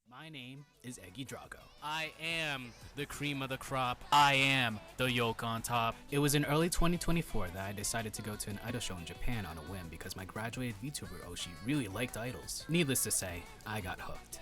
My name is Eggy Drago. I am the cream of the crop. I am the yolk on top. It was in early 2024 that I decided to go to an idol show in Japan on a whim because my graduated VTuber Oshi really liked idols. Needless to say, I got hooked.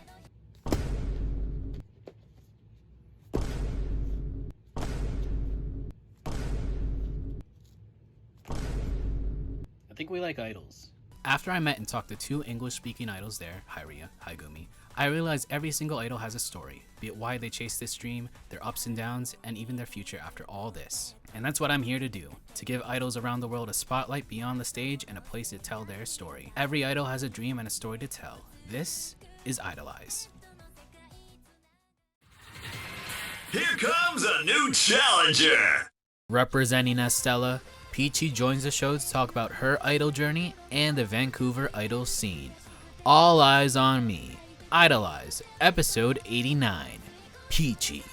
I think we like idols. After I met and talked to two English-speaking idols there, Hyria, Haigumi, I realized every single idol has a story, be it why they chase this dream, their ups and downs, and even their future after all this. And that's what I'm here to do, to give idols around the world a spotlight beyond the stage and a place to tell their story. Every idol has a dream and a story to tell. This is IDOLEYEZ. Here comes a new challenger! Representing Estella, Piqi joins the show to talk about her idol journey and the Vancouver idol scene. All eyes on me. IDOLEYEZ, episode 89. Piqi.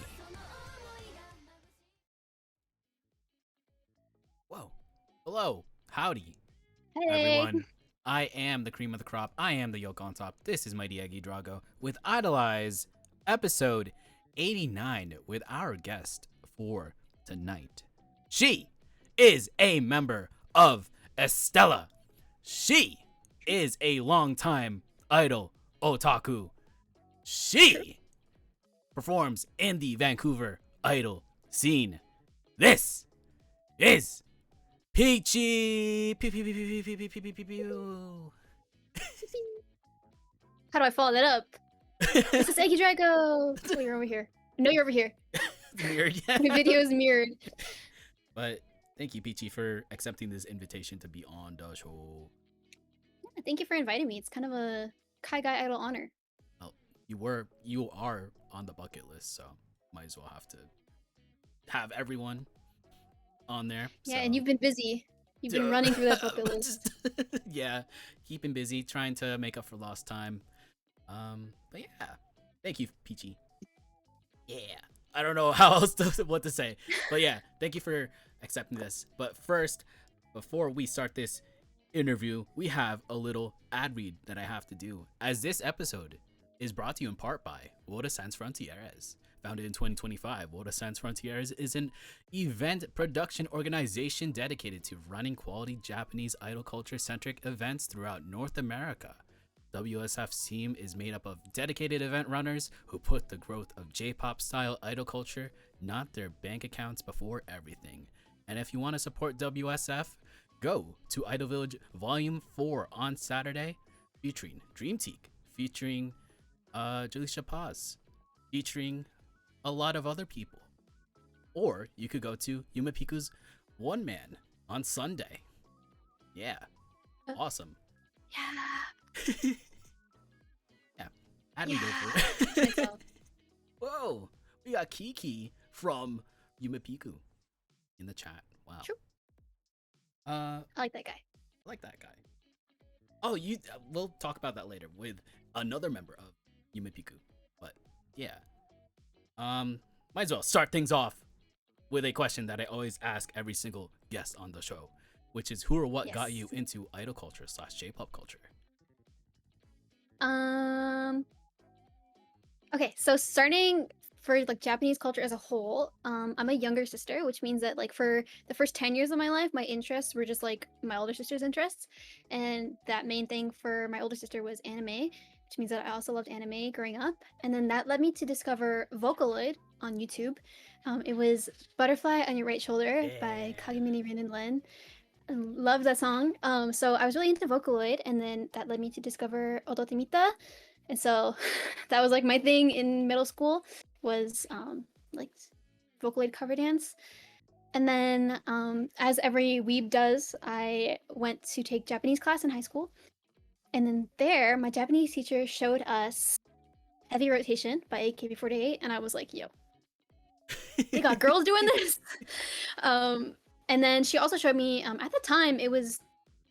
Whoa. Hello. Howdy. Hey. Everyone. I am the cream of the crop. I am the yolk on top. This is Mighty Eggy Drago with IDOLEYEZ, episode 89, with our guest for tonight. She is a member of Estella. She is a longtime idol otaku. She performs in the Vancouver idol scene. This is Piqi. How do I follow that up? This is Eggy Drago. Oh, you're over here. No, you're over here. Weird. The video is mirrored. But thank you, Piqi, for accepting this invitation to be on the show. Yeah, thank you for inviting me. It's kind of a Kai Guy Idol honor. Well, you are on the bucket list, so might as well have to have everyone on there. Yeah, so. and you've been busy. You've been running through that bucket list. Yeah, keeping busy, trying to make up for lost time. But yeah, thank you, Piqi. Yeah, I don't know how else what to say, but yeah, thank you for accepting this. But first, before we start this interview, we have a little ad read that I have to do, as this episode is brought to you in part by Woda Sans Frontieres. Founded in 2025, Woda Sans Frontieres is an event production organization dedicated to running quality Japanese idol culture-centric events throughout North America. WSF's team is made up of dedicated event runners who put the growth of J-pop style idol culture, not their bank accounts, before everything. And if you want to support WSF, go to Idol Village Volume 4 on Saturday, featuring Dream Teak, featuring Jalisha Paz, featuring a lot of other people. Or you could go to Yuma Piku's One Man on Sunday. Yeah, awesome. Yeah. Yeah, add me Yeah. over. Whoa, we got Kiki from Yuma Piku in the chat. Wow. True. I I like that guy. like that guy. Oh, we'll talk about that later with another member of Yuma Piku. But yeah, might as well start things off with a question that I always ask every single guest on the show, which is who or what got you into idol culture / J-pop culture? Okay, so starting for like Japanese culture as a whole, I'm a younger sister, which means that like for the first 10 years of my life, my interests were just like my older sister's interests. And that main thing for my older sister was anime, which means that I also loved anime growing up. And then that led me to discover Vocaloid on YouTube. It was Butterfly on Your Right Shoulder by Kagemini Rin and Len. Love that song. So I was really into Vocaloid, and then that led me to discover Odotemita. And so that was like my thing in middle school was like Vocaloid cover dance. And then as every weeb does, I went to take Japanese class in high school. And then there, my Japanese teacher showed us Heavy Rotation by AKB48, and I was like, yo, they got girls doing this. And then she also showed me, at the time, it was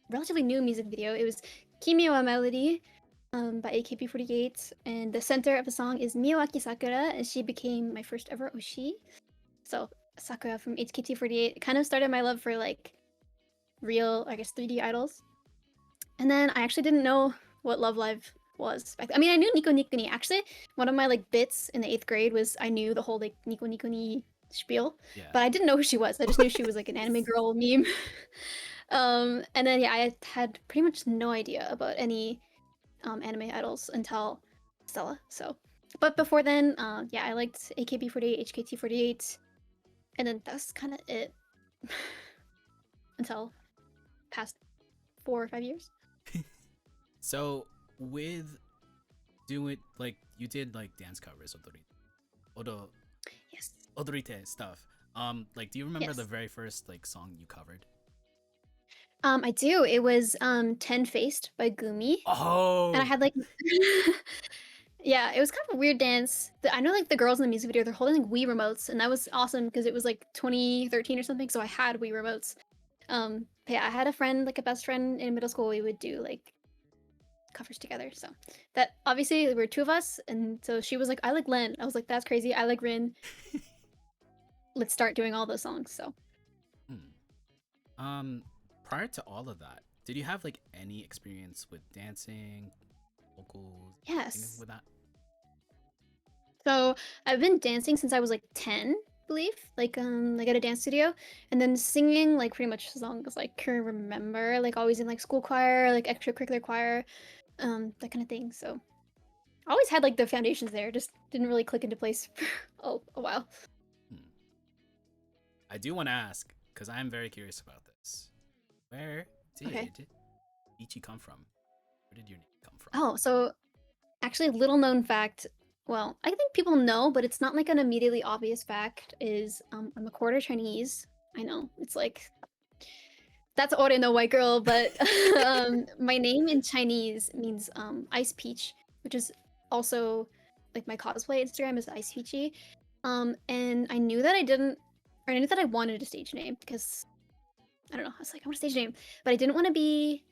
relatively new music video. It was Kimi wa Melody by AKB48, and the center of the song is Miyawaki Sakura, and she became my first ever Oshi. So Sakura from HKT48 kind of started my love for like real, I guess, 3D idols. And then I actually didn't know what Love Live was back then. I mean, I knew Nico Nico Ni. Actually, one of my like bits in the 8th grade was I knew the whole like Nico Nico Ni spiel, Yeah. but I didn't know who she was. I just knew she was like an anime girl meme. And then yeah, I had pretty much no idea about any anime idols until Stella. So, but before then, yeah, I liked AKB48, HKT48, and then that's kind of it until past 4 or 5 years. So with doing like you did like dance covers Yes. odorite stuff. Like do you remember Yes. the very first like song you covered? I do. It was 10 Faced by Gumi. Oh. And I had like yeah, it was kind of a weird dance. I know like the girls in the music video, they're holding like Wii remotes, and that was awesome because it was like 2013 or something, so I had Wii remotes. But yeah, I had a friend, like a best friend in middle school. We would do like covers together. So that obviously there were 2 of us, and so she was like, I like Len. I was like, that's crazy. I like Rin. Let's start doing all those songs. So Prior to all of that, did you have like any experience with dancing, vocals, anything yes. with that? So I've been dancing since I was like 10, I believe. Like at a dance studio, and then singing like pretty much as long as I can remember. Like always in like school choir, like extracurricular choir, that kind of thing. So I always had like the foundations there, just didn't really click into place for a while. I do want to ask because I'm very curious about this. Where did Piqi come from? Where did your name come from? Oh, so actually, little known fact. Well, I think people know, but it's not like an immediately obvious fact. Is I'm a quarter Chinese. I know it's like that's ore no white girl, but my name in Chinese means ice peach, which is also like my cosplay Instagram is Ice Peachy. And I knew that I knew that I wanted a stage name because I don't know. I was like, I want a stage name, but I didn't want to be.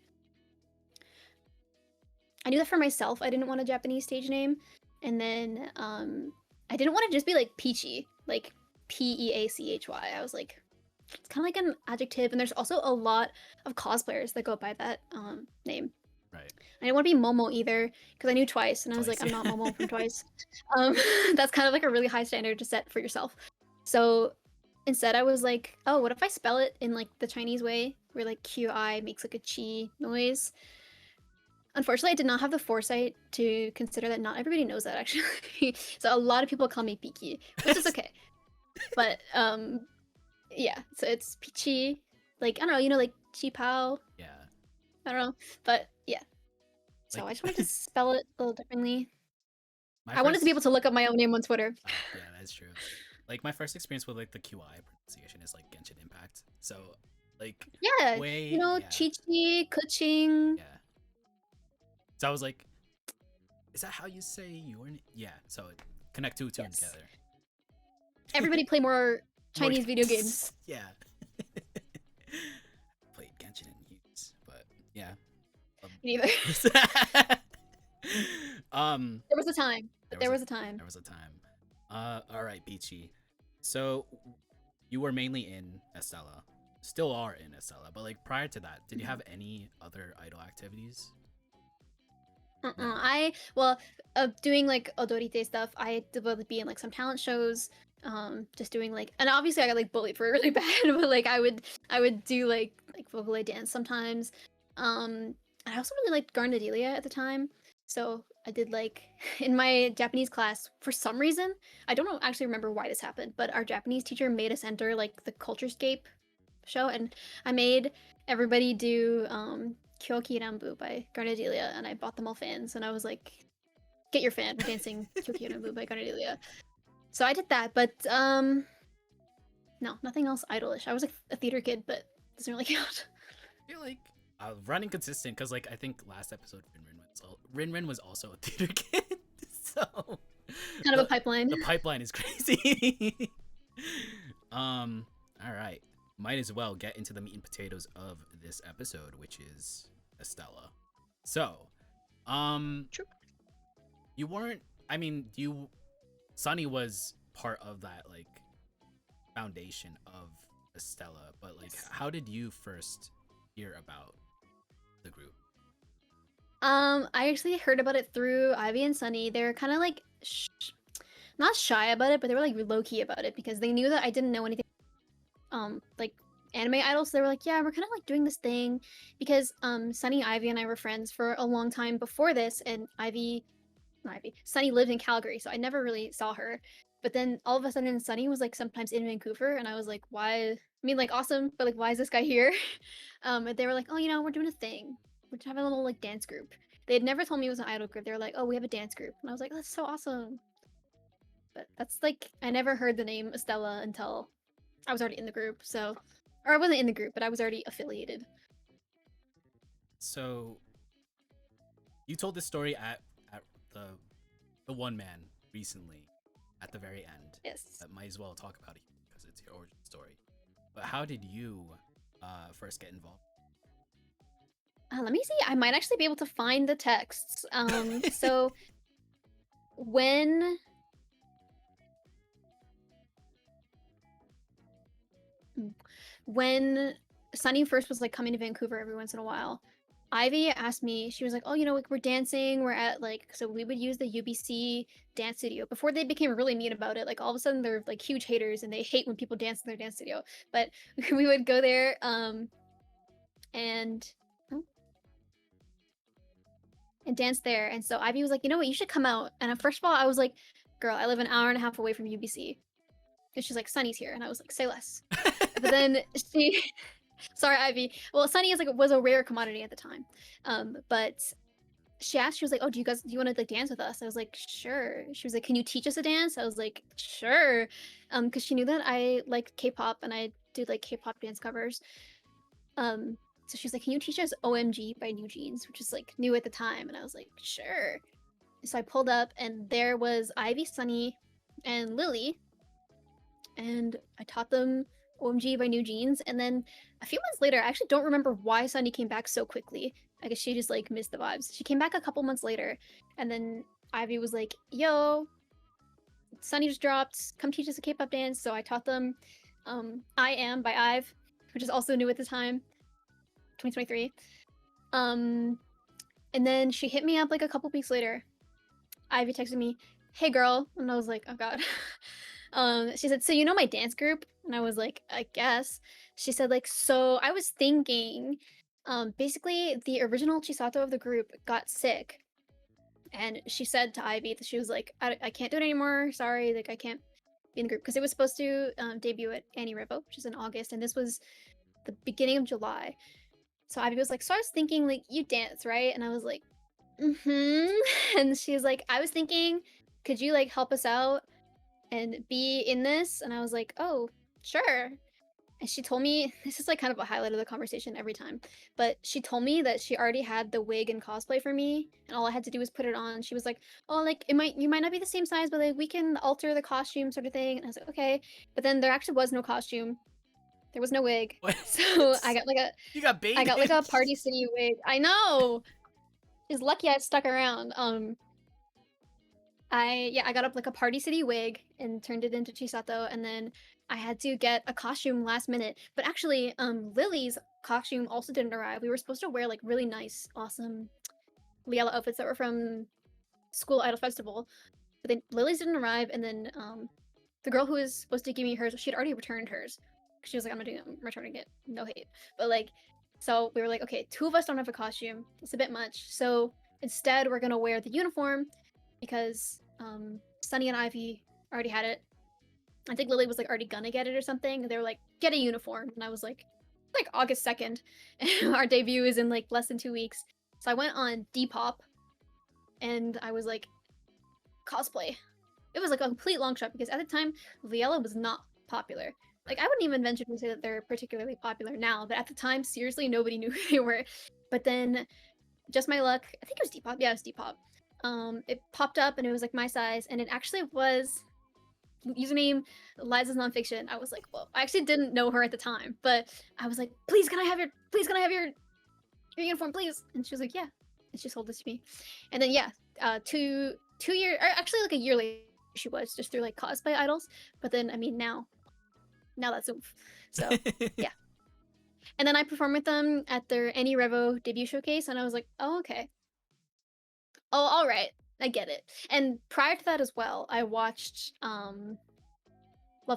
I knew that for myself. I didn't want a Japanese stage name, and then I didn't want to just be like Peachy, like Peachy. I was like, it's kind of like an adjective, and there's also a lot of cosplayers that go by that name. Right. I didn't want to be Momo either because I knew Twice, and I was like, I'm not Momo from Twice. That's kind of like a really high standard to set for yourself. So instead, I was like, oh, what if I spell it in like the Chinese way, where like QI makes like a chi noise? Unfortunately, I did not have the foresight to consider that not everybody knows that actually. So a lot of people call me Piqi, which is okay. But yeah, so it's Piqi. Like I don't know, like Chi Pao. Yeah. I don't know, but yeah. So Like- I just wanted to spell it a little differently. My I wanted to be able first- to look up my own name on Twitter. yeah, that's true. Like my first experience with like the QI pronunciation is like Genshin Impact. So like Yeah, way, you know, yeah. Chi-Chi, Kuching. Yeah. So I was like, is that how you say your name? Yeah. So connect two Yes. together. Everybody play more Chinese video games. Yeah. Played Genshin and Hughes, but yeah. Neither. There was a time. There was a time. There was a time. All right, Piqi. So you were mainly in Estella, still are in Estella, but like prior to that, did you have any other idol activities? Doing like odorite stuff. I would be in like some talent shows. Just doing like, and obviously I got like bullied for it really bad, but like I would do like vocal dance sometimes. I also really liked Garnadelia at the time, so I did like in my Japanese class for some reason. I don't actually remember why this happened, but our Japanese teacher made us enter like the Culturescape show, and I made everybody do Kyoki Rambu by Garnadelia, and I bought them all fans, and I was like, get your fan, we're dancing Kyoki Rambu by Garnadelia. So I did that, but no, nothing else idolish. I was like a theater kid, but it doesn't really count. I feel like running consistent because like I think last episode Rinrin was also a theater kid, so Kind of a pipeline. The pipeline is crazy. All right, might as well get into the meat and potatoes of this episode, which is Estella. So, True. you weren't. I mean, Sunny was part of that like foundation of Estella, but like, Yes. how did you first hear about the group? I actually heard about it through Ivy and Sunny. They're kind of like not shy about it, but they were like low key about it because they knew that I didn't know anything like anime idols. So they were like, yeah, we're kind of like doing this thing because Sunny, Ivy, and I were friends for a long time before this, and Sunny lived in Calgary, so I never really saw her. But then all of a sudden, Sunny was like sometimes in Vancouver, and I was like, why? I mean, like awesome, but like, why is this guy here? And they were like, oh, we're doing a thing. We're having a little like dance group. They had never told me it was an idol group. They were like, oh, we have a dance group, and I was like, that's so awesome. But that's like, I never heard the name Estella until I was already in the group. So, or I wasn't in the group, but I was already affiliated. So you told this story at the one man recently at the very end. Yes. That might as well talk about it because it's your origin story. But how did you first get involved? Let me see. I might actually be able to find the texts. So when when Sunny first was like coming to Vancouver every once in a while, Ivy asked me, she was like, oh, like we're dancing, we're at like, so we would use the UBC dance studio before they became really mean about it. Like all of a sudden they're like huge haters and they hate when people dance in their dance studio. But we would go there and dance there. And so Ivy was like, you know what, you should come out. And first of all, I was like, girl, I live an hour and a half away from UBC. And she's like, Sunny's here. And I was like, say less. But then she sorry, Ivy. Well, Sunny was a rare commodity at the time. But she asked, she was like, oh, do you want to like dance with us? I was like, sure. She was like, can you teach us a dance? I was like, sure. Because she knew that I like K-pop and I do like K-pop dance covers. So she's like, can you teach us OMG by New Jeans, which is like new at the time? And I was like, sure. So I pulled up and there was Ivy, Sunny, and Lily. And I taught them OMG by New Jeans. And then a few months later, I actually don't remember why Sunny came back so quickly. I guess she just like missed the vibes. She came back a couple months later. And then Ivy was like, yo, Sunny just dropped. Come teach us a K-pop dance. So I taught them I Am by IVE, which is also new at the time. 2023. And then she hit me up like a couple weeks later. Ivy texted me, hey girl. And I was like, oh god. She said, so you know my dance group? And I was like, I guess. She said, like, so I was thinking, basically the original Chisato of the group got sick. And she said to Ivy that she was like, I can't do it anymore. Sorry, like I can't be in the group. Because it was supposed to debut at Annie Revo, which is in August. And this was the beginning of July. So Ivy was like, so I was thinking, like, you dance, right? And I was like, mm-hmm. And she was like, I was thinking, could you like help us out and be in this? And I was like, oh, sure. And she told me, this is like kind of a highlight of the conversation every time, but she told me that she already had the wig and cosplay for me, and all I had to do was put it on. She was like, oh, like you might not be the same size, but like we can alter the costume sort of thing. And I was like, okay. But then there actually was no costume. There was no wig. What? So I got like You got baited. I got like a Party City wig. I know. She's lucky I stuck around. I got up like a Party City wig and turned it into Chisato, and then I had to get a costume last minute. But actually, Lily's costume also didn't arrive. We were supposed to wear like really nice, awesome Liela outfits that were from School Idol Festival. But then Lily's didn't arrive, and then the girl who was supposed to give me hers, she'd already returned hers. She was like, I'm returning it. No hate. But like, so we were like, okay, 2 of us don't have a costume. It's a bit much. So instead, we're gonna wear the uniform because Sunny and Ivy already had it. I think Lily was like already gonna get it or something. And they were like, get a uniform. And I was like August 2nd. Our debut is in like less than 2 weeks. So I went on Depop and I was like, cosplay. It was like a complete long shot because at the time, Liela was not popular. Like, I wouldn't even venture to say that they're particularly popular now, but at the time, seriously, nobody knew who they were. But then, just my luck, I think it was Depop. Yeah, it was Depop. It popped up and it was like my size, and it actually was username Liza's Nonfiction. I was like, well, I actually didn't know her at the time, but I was like, please, can I have your uniform, please? And she was like, yeah. And she sold this to me. And then, yeah, 2 years, or actually like a year later, she was just through like cosplay idols. But then, I mean, now that's oomph. So yeah. And then I performed with them at their Annie Revo debut showcase, and I was like, oh, okay. Oh, all right. I get it. And prior to that as well, I watched Love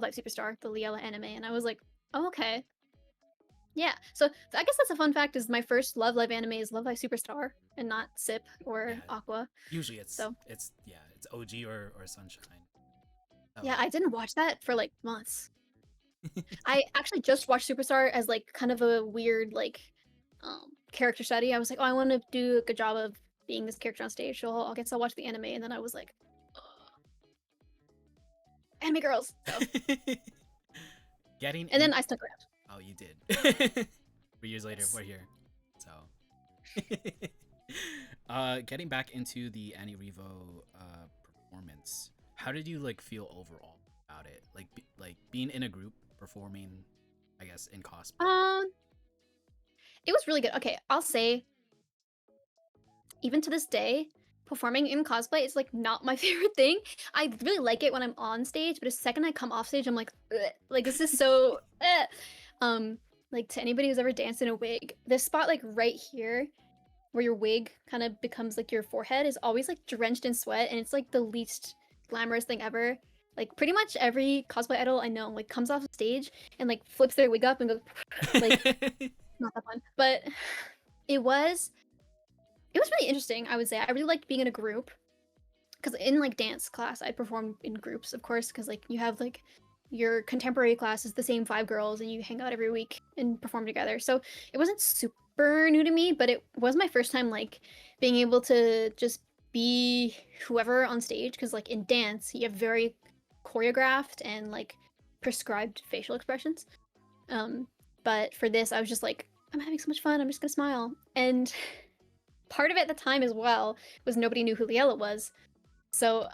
Live Superstar, the Liela anime, and I was like, oh, okay. Yeah. So I guess that's a fun fact is my first Love Live anime is Love Live Superstar and not Sip or Yeah. Aqua. Usually it's So it's yeah, it's OG or Sunshine. Oh. yeah, I didn't watch that for like months. I actually just watched Superstar as like kind of a weird like character study. I was like, oh, I want to do a good job of being this character on stage, so I guess I'll watch the anime. And then I was like, anime girls. So. Getting And then I stuck around. Oh, you did. 3 years later, Yes. we're here. So, getting back into the Annie Revo performance, how did you like feel overall about it? Like being in a group performing, I guess, in cosplay. It was really good. Okay, I'll say, even to this day, performing in cosplay is like not my favorite thing. I really like it when I'm on stage, but the second I come off stage, I'm like, ugh. Like this is so. Like to anybody who's ever danced in a wig, this spot like right here, where your wig kind of becomes like your forehead, is always like drenched in sweat, and it's like the least glamorous thing ever. Like pretty much every cosplay idol I know like comes off stage and like flips their wig up and goes like not that fun. But it was really interesting, I would say. I really liked being in a group because in like dance class I performed in groups, of course, because like you have like your contemporary class is the same 5 girls and you hang out every week and perform together. So it wasn't super new to me, but it was my first time like being able to just be whoever on stage, because like in dance you have very choreographed and like prescribed facial expressions. But for this I was just like, I'm having so much fun, I'm just gonna smile. And part of it at the time as well was nobody knew who Liela was. So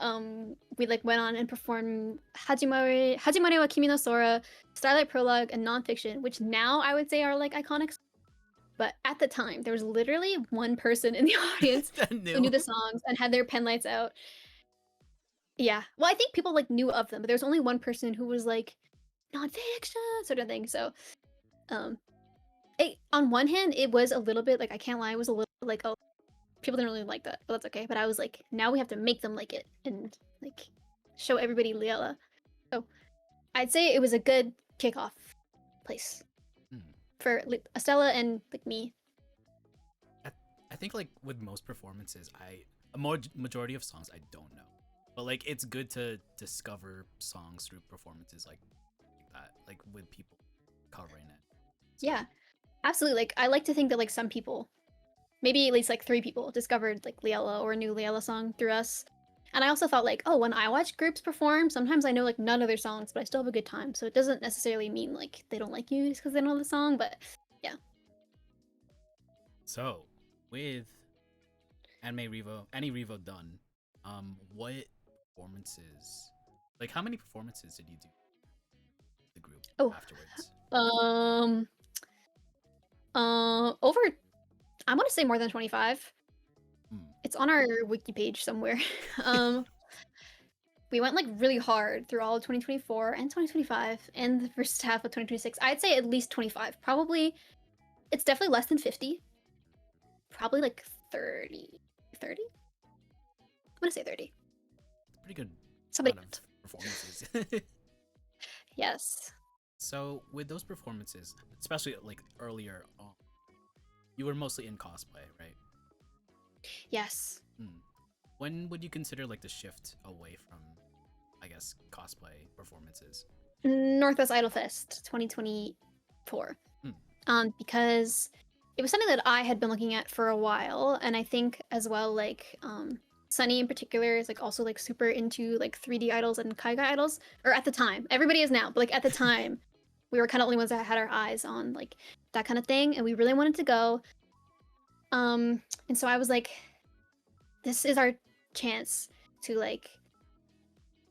we like went on and performed Hajimare wa Kimi no Sora, Starlight Prologue, and Nonfiction, which now I would say are like iconic. But at the time, there was literally one person in the audience who knew the songs and had their pen lights out. Yeah. Well, I think people like knew of them, but there was only one person who was like nonfiction sort of thing. So on one hand, it was a little bit like, I can't lie, it was a little like, oh, people didn't really like that, but that's okay. But I was like, now we have to make them like it and like show everybody Liela. So I'd say it was a good kickoff place for Estella and like me. I think like with most performances, majority of songs I don't know, but like it's good to discover songs through performances like that, like with people covering it. So. Yeah, absolutely. Like I like to think that like some people, maybe at least like 3 people, discovered like Liela or a new Liela song through us. And I also thought like, oh, when I watch groups perform, sometimes I know like none of their songs, but I still have a good time. So it doesn't necessarily mean like they don't like you just because they know the song, but yeah. So with Annie Revo done, what performances, like how many performances did you do the group afterwards? Over, I want to say more than 25. It's on our wiki page somewhere. We went like really hard through all of 2024 and 2025 and the first half of 2026. I'd say at least 25. Probably, it's definitely less than 50. Probably like 30. 30? I'm gonna say 30. Pretty good. Somebody amount of performances. Yes. So with those performances, especially like earlier on, you were mostly in cosplay, right? Yes. When would you consider like the shift away from, I guess, cosplay performances? Northwest Idol Fest 2024. Because it was something that I had been looking at for a while, and I think as well like Sunny in particular is like also like super into like 3D idols and Kaiga idols, or at the time. Everybody is now, but like at the time we were kind of only ones that had our eyes on like that kind of thing, and we really wanted to go. And so I was like, this is our chance to like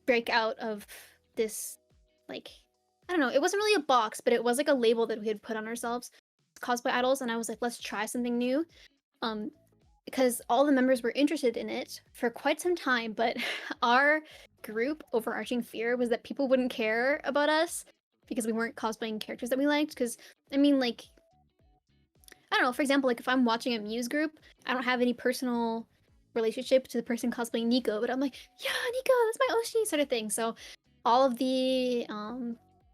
break out of this, like, I don't know, it wasn't really a box, but it was like a label that we had put on ourselves, cosplay idols. And I was like, let's try something new, because all the members were interested in it for quite some time, but our group overarching fear was that people wouldn't care about us because we weren't cosplaying characters that we liked. Because I mean, like, I don't know, for example, like if I'm watching a Muse group, I don't have any personal relationship to the person cosplaying Nico, but I'm like, yeah, Nico, that's my Oshi sort of thing. So all of the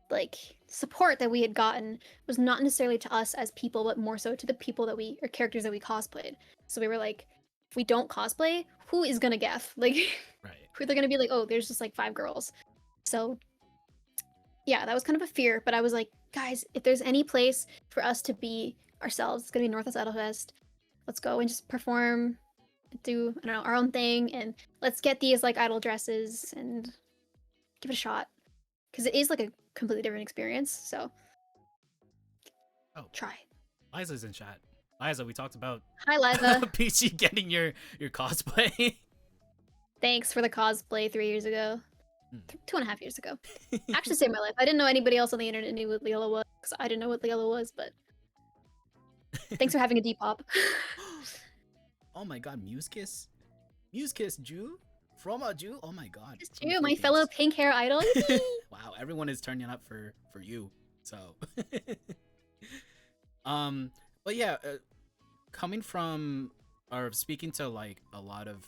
like support that we had gotten was not necessarily to us as people, but more so to the people that we or characters that we cosplayed. So we were like, if we don't cosplay, who is gonna guess? Like, Right. who they're gonna be like, oh, there's just like 5 girls. So yeah, that was kind of a fear, but I was like, guys, if there's any place for us to be ourselves, it's gonna be Northwest Idol Fest. Let's go and just perform, do I don't know our own thing, and let's get these like idol dresses and give it a shot because it is like a completely different experience. So Oh, try. Liza's in chat. Liza, we talked about Hi, Liza. Piqi getting your cosplay. Thanks for the cosplay 3 years ago. Hmm. 2.5 years ago. Actually saved my life. I didn't know anybody else on the internet knew what Leola was because I didn't know what Leola was, but thanks for having a Depop. Oh my god, Muse Kiss? Muse Kiss Jew? From a Jew? Oh my god. It's from the you, my fellow Philippines. pink hair idol. Wow, everyone is turning up for you. So but yeah, coming from or speaking to like a lot of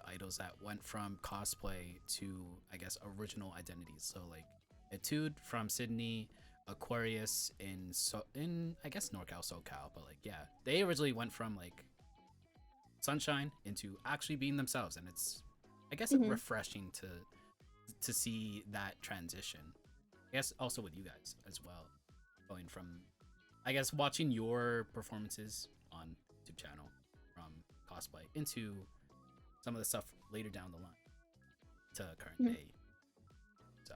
idols that went from cosplay to I guess original identities. So like Etude from Sydney, Aquarius in I guess NorCal, SoCal, but like yeah, they originally went from like sunshine into actually being themselves, and it's I guess Mhm. refreshing to see that transition. I guess also with you guys as well, going from I guess watching your performances on YouTube channel from cosplay into some of the stuff later down the line to current Mhm. day. So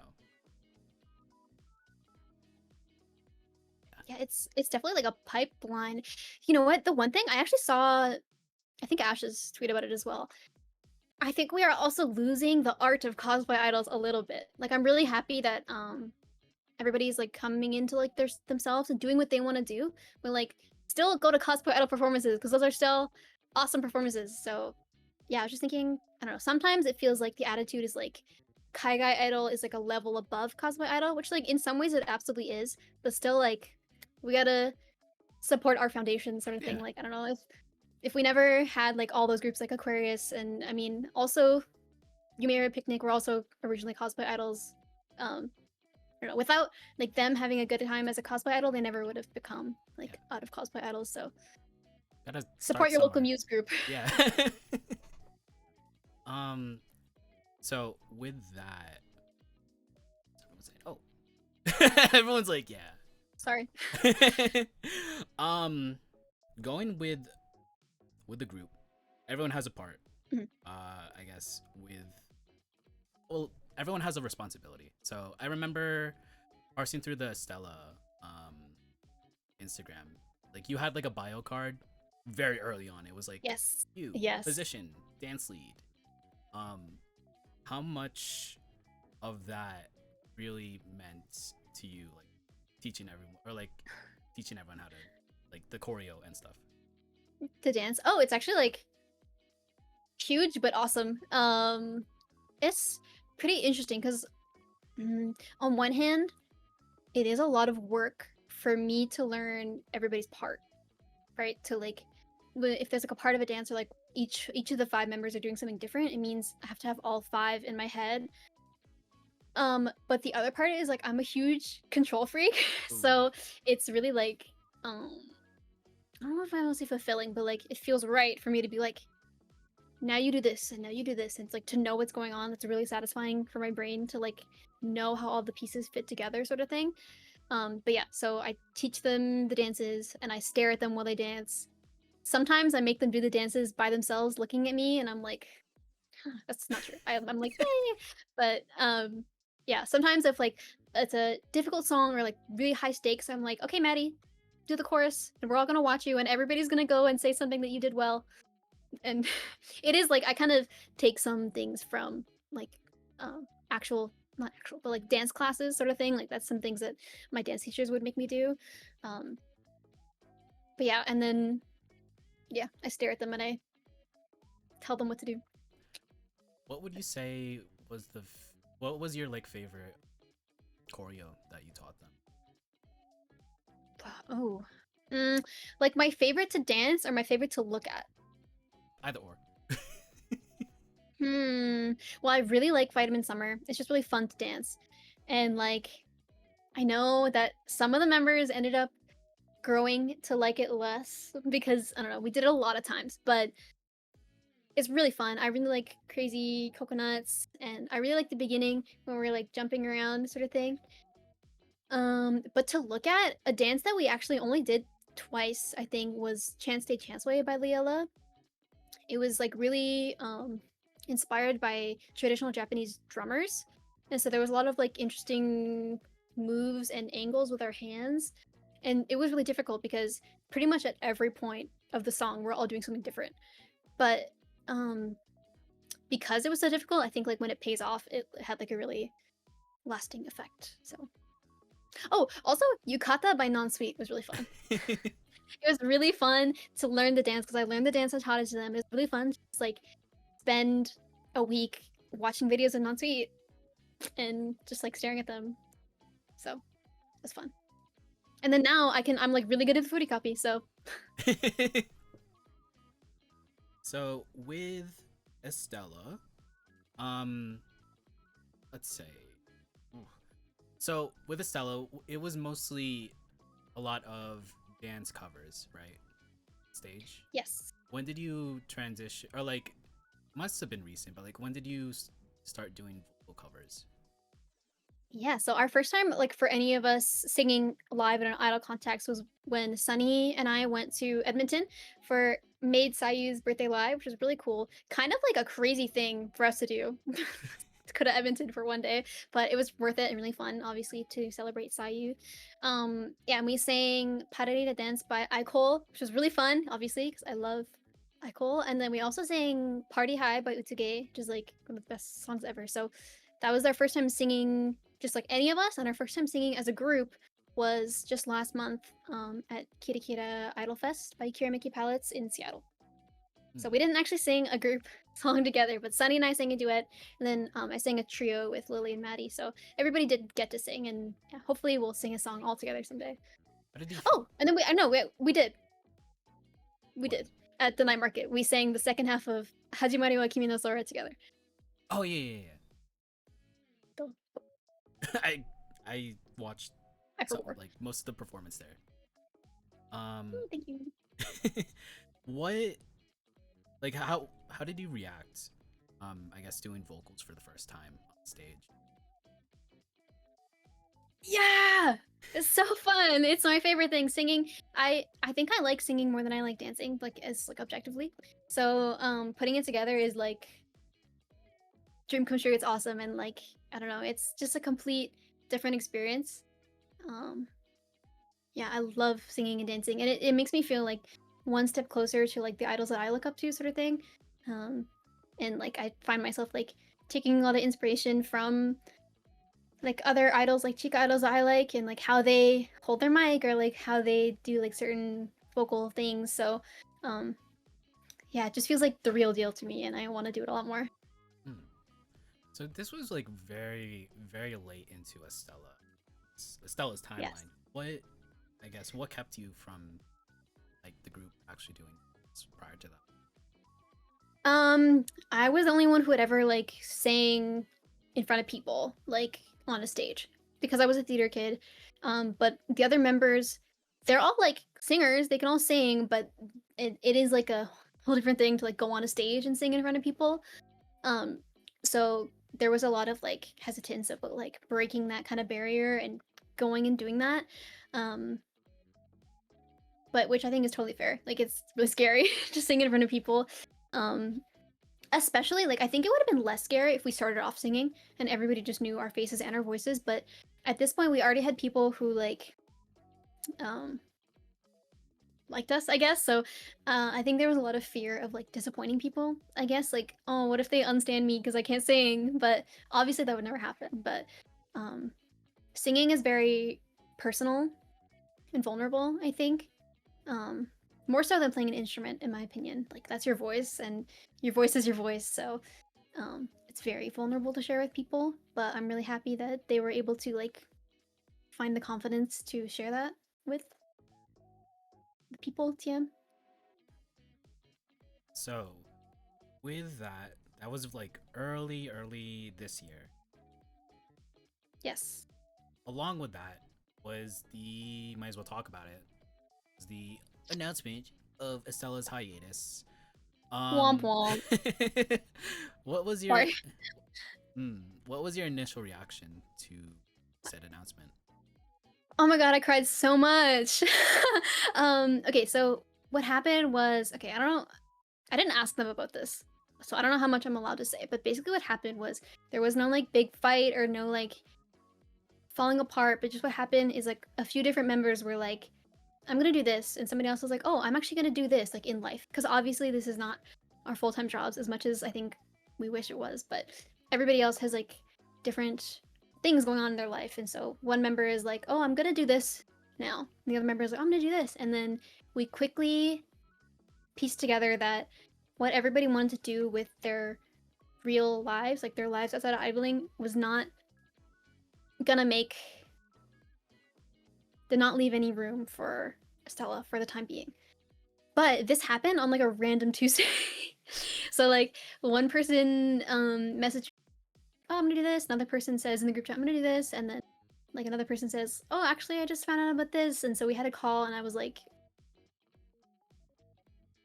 Yeah, it's definitely like a pipeline. You know what? The one thing I actually saw, I think Ash's tweet about it as well. I think we are also losing the art of cosplay idols a little bit. Like I'm really happy that everybody's like coming into like themselves and doing what they want to do. But like still go to cosplay idol performances because those are still awesome performances. So yeah, I was just thinking, I don't know, sometimes it feels like the attitude is like Kaigai idol is like a level above cosplay idol, which like in some ways it absolutely is, but still like we gotta support our foundation sort of thing. yeah, Like I don't know if we never had like all those groups like Aquarius and I mean also Yumira Picnic were also originally cosplay idols. I don't know, without like them having a good time as a cosplay idol, they never would have become like out of cosplay idols. So gotta support start your local somewhere. muse group. Yeah. So with that, oh, everyone's like, yeah. Sorry. Going with the group, everyone has a part. Mhm. I guess well, everyone has a responsibility. So I remember parsing through the Estella Instagram. Like you had like a bio card very early on. It was like Yes. you, Yes. position, dance lead. How much of that really meant to you, like teaching everyone or like teaching everyone how to like the choreo and stuff? To dance. Oh, it's actually like huge but awesome. It's pretty interesting because on one hand, it is a lot of work for me to learn everybody's part, right? To like, if there's like a part of a dance or like each of the 5 members are doing something different, it means I have to have all 5 in my head. But the other part is like I'm a huge control freak, so it's really like I don't know if I want to say fulfilling, but like it feels right for me to be like, now you do this and now you do this, and it's like to know what's going on. That's really satisfying for my brain to like know how all the pieces fit together, sort of thing. But yeah, so I teach them the dances and I stare at them while they dance. Sometimes I make them do the dances by themselves, looking at me, and I'm like, huh, that's not true. I'm like, hey, but yeah. Sometimes if like it's a difficult song or like really high stakes, I'm like, okay, Maddie, do the chorus, and we're all gonna watch you, and everybody's gonna go and say something that you did well. And it is like I kind of take some things from like actual not actual but like dance classes sort of thing, like that's some things that my dance teachers would make me do. um but yeah, and then yeah, I stare at them and I tell them what to do. What would you say was what was your like favorite choreo that you taught them? Oh, like my favorite to dance or my favorite to look at? Either or. Well, I really like Vitamin Summer. It's just really fun to dance. And like I know that some of the members ended up growing to like it less because I don't know, we did it a lot of times, but it's really fun. I really like Crazy Coconuts and I really like the beginning when we're like jumping around sort of thing. But to look at a dance that we actually only did twice, I think, was Chance Stay Chance Way by Liela. It was like really inspired by traditional Japanese drummers. And so there was a lot of like interesting moves and angles with our hands. And it was really difficult because pretty much at every point of the song we're all doing something different. But um because it was so difficult, I think like when it pays off, it had like a really lasting effect. So oh, also Yukata by Non Sweet was really fun. It was really fun to learn the dance because I learned the dance and taught it to them. It was really fun to just like spend a week watching videos of Non Sweet and just like staring at them. So it was fun. And then now I'm like really good at the foodie copy, so So with Estella, um, let's say, ooh. So with Estella, it was mostly a lot of dance covers, right? Stage. yes. When did you transition, or like, must have been recent, but like, when did you start doing vocal covers? Yeah, so our first time, like for any of us singing live in an idol context, was when Sunny and I went to Edmonton for Maid Sayu's birthday live, which was really cool. Kind of like a crazy thing for us to do. To go to Edmonton for one day, but it was worth it and really fun, obviously, to celebrate Sayu. Yeah, and we sang Pararita Dance by Icole, which was really fun, obviously, because I love Icole. And then we also sang Party High by Utsuge, which is like one of the best songs ever. So that was our first time singing just like any of us, and our first time singing as a group was just last month at Kira Kira Idol Fest by Kira Mickey Palettes in Seattle. So we didn't actually sing a group song together, but Sunny and I sang a duet, and then I sang a trio with Lily and Maddie. So everybody did get to sing, and yeah, hopefully we'll sing a song all together someday. How did you? Oh, and then I know we did. We What? did at the night market. We sang the second half of Hajimari wa Kimi no Sora together. Oh yeah, yeah, Go. yeah. I watched I some, forgot. like most of the performance there. Thank you. What, like how did you react? I guess doing vocals for the first time on stage. Yeah, it's so fun. It's my favorite thing. Singing. I think I like singing more than I like dancing, like as like objectively. So putting it together is like dream come true. It's awesome, and like I don't know, it's just a complete different experience. Um, yeah, I love singing and dancing, and it makes me feel like one step closer to like the idols that I look up to, sort of thing. Um, and like I find myself like taking a lot of inspiration from like other idols, like chica idols that I like, and like how they hold their mic or like how they do like certain vocal things. So, um, yeah, it just feels like the real deal to me, and I want to do it a lot more. Hmm. So this was like very late into Estella's timeline. Yes. What, I guess, what kept you from like the group actually doing this prior to that? I was the only one who had ever like sang in front of people, like on a stage, because I was a theater kid. But the other members, they're all like singers, they can all sing, but it is like a whole different thing to like go on a stage and sing in front of people. Um, so there was a lot of like hesitance about like breaking that kind of barrier and going and doing that. Um, but which I think is totally fair. Like it's really scary to sing in front of people. Um, Especially like I think it would have been less scary if we started off singing and everybody just knew our faces and our voices, but at this point we already had people who like um liked us, I guess. So I think there was a lot of fear of like disappointing people, I guess, like, oh, what if they unstand me because I can't sing? But obviously that would never happen. But um singing is very personal and vulnerable, I think. Um More so than playing an instrument, in my opinion. Like that's your voice, and your voice is your voice. So it's very vulnerable to share with people. But I'm really happy that they were able to like find the confidence to share that with the people. TM. So with that, That was like early this year. Yes. Along with that was the might as well talk about it. Was the announcement of Estella's hiatus. Womp womp. What was your Sorry. what was your initial reaction to said announcement? Oh my god, I cried so much. Okay, so what happened was, okay, I don't know. I didn't ask them about this. So I don't know how much I'm allowed to say, but basically what happened was there was no like big fight or no like falling apart, but just what happened is like a few different members were like, I'm gonna do this, and somebody else was like, oh, I'm actually gonna do this, like in life, because obviously this is not our full-time jobs as much as I think we wish it was, but everybody else has like different things going on in their life, and so one member is like, oh, I'm gonna do this now, and the other member is like, I'm gonna do this, and then we quickly pieced together that what everybody wanted to do with their real lives, like their lives outside of idling, was not gonna did not leave any room for Estella for the time being. But this happened on like a random Tuesday. So like one person messaged, oh, I'm gonna do this. Another person says in the group chat, I'm gonna do this, and then like another person says, oh, actually I just found out about this, and so we had a call, and I was like,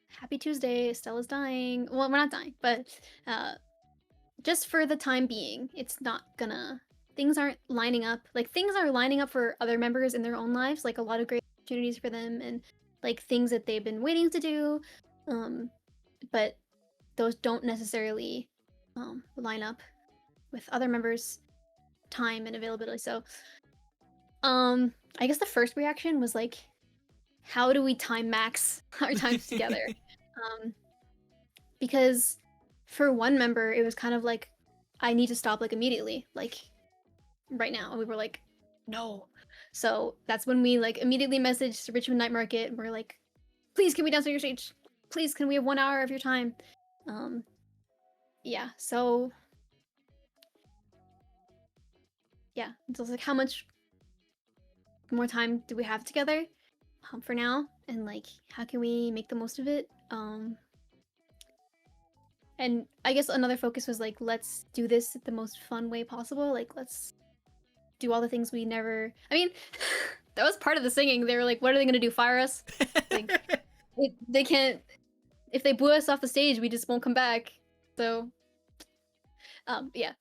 happy Tuesday, Estella's dying. Well, we're not dying, but just for the time being, it's not gonna, things aren't lining up. Like things are lining up for other members in their own lives, like a lot of great opportunities for them and like things that they've been waiting to do. But those don't necessarily line up with other members' time and availability. So I guess the first reaction was like, how do we time max our times together? Because for one member, it was kind of like, I need to stop like immediately, like right now. And we were like, no. So that's when we like immediately messaged Richmond Night Market, and we're like, please, can we dance on your stage? Please, can we have 1 hour of your time? Yeah, so yeah, so it's like, how much more time do we have together for now? And like, how can we make the most of it? And I guess another focus was like, let's do this the most fun way possible. Like, let's do all the things we never. I mean, that was part of the singing. They were like, what are they gonna do? Fire us? Like, they can't. If they boo us off the stage, we just won't come back. So, yeah,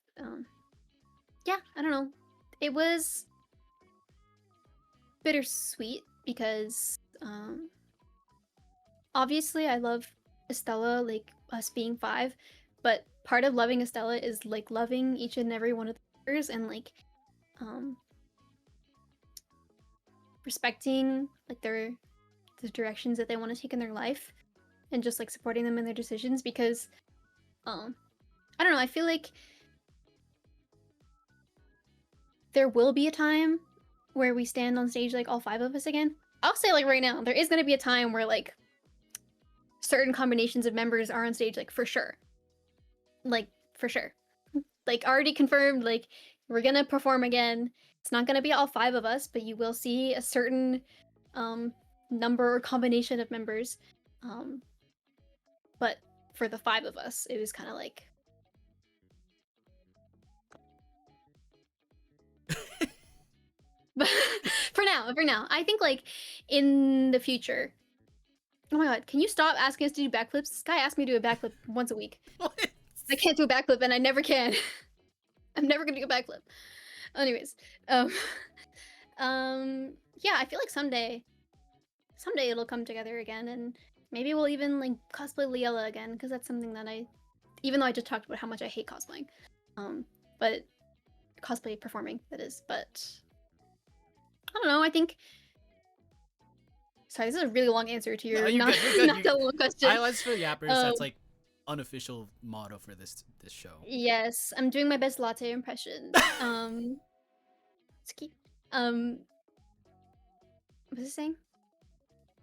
yeah. I don't know. It was bittersweet because, obviously, I love Estella, like us being 5, but part of loving Estella is like loving each and every one of the members and like respecting like the directions that they want to take in their life and just like supporting them in their decisions, because I don't know, I feel like there will be a time where we stand on stage like all 5 of us again. I'll say like right now, there is going to be a time where like certain combinations of members are on stage, like for sure. Like for sure. Like already confirmed, like we're gonna perform again. It's not gonna be all 5 of us, but you will see a certain number or combination of members. But for the 5 of us, it was kind of like but for now, I think like in the future. Oh my god, can you stop asking us to do backflips? This guy asked me to do a backflip once a week. What? I can't do a backflip, and I never can. I'm never gonna do a backflip. Anyways, yeah, I feel like someday it'll come together again, and maybe we'll even like cosplay Liella again, because that's something that even though I just talked about how much I hate cosplaying, but cosplay performing, that is, but I don't know, I think. Sorry, this is a really long answer to your No, not you're that good. long question. Highlights for yappers. That's like unofficial motto for this show. Yes, I'm doing my best latte impression. It's cute. What was I saying?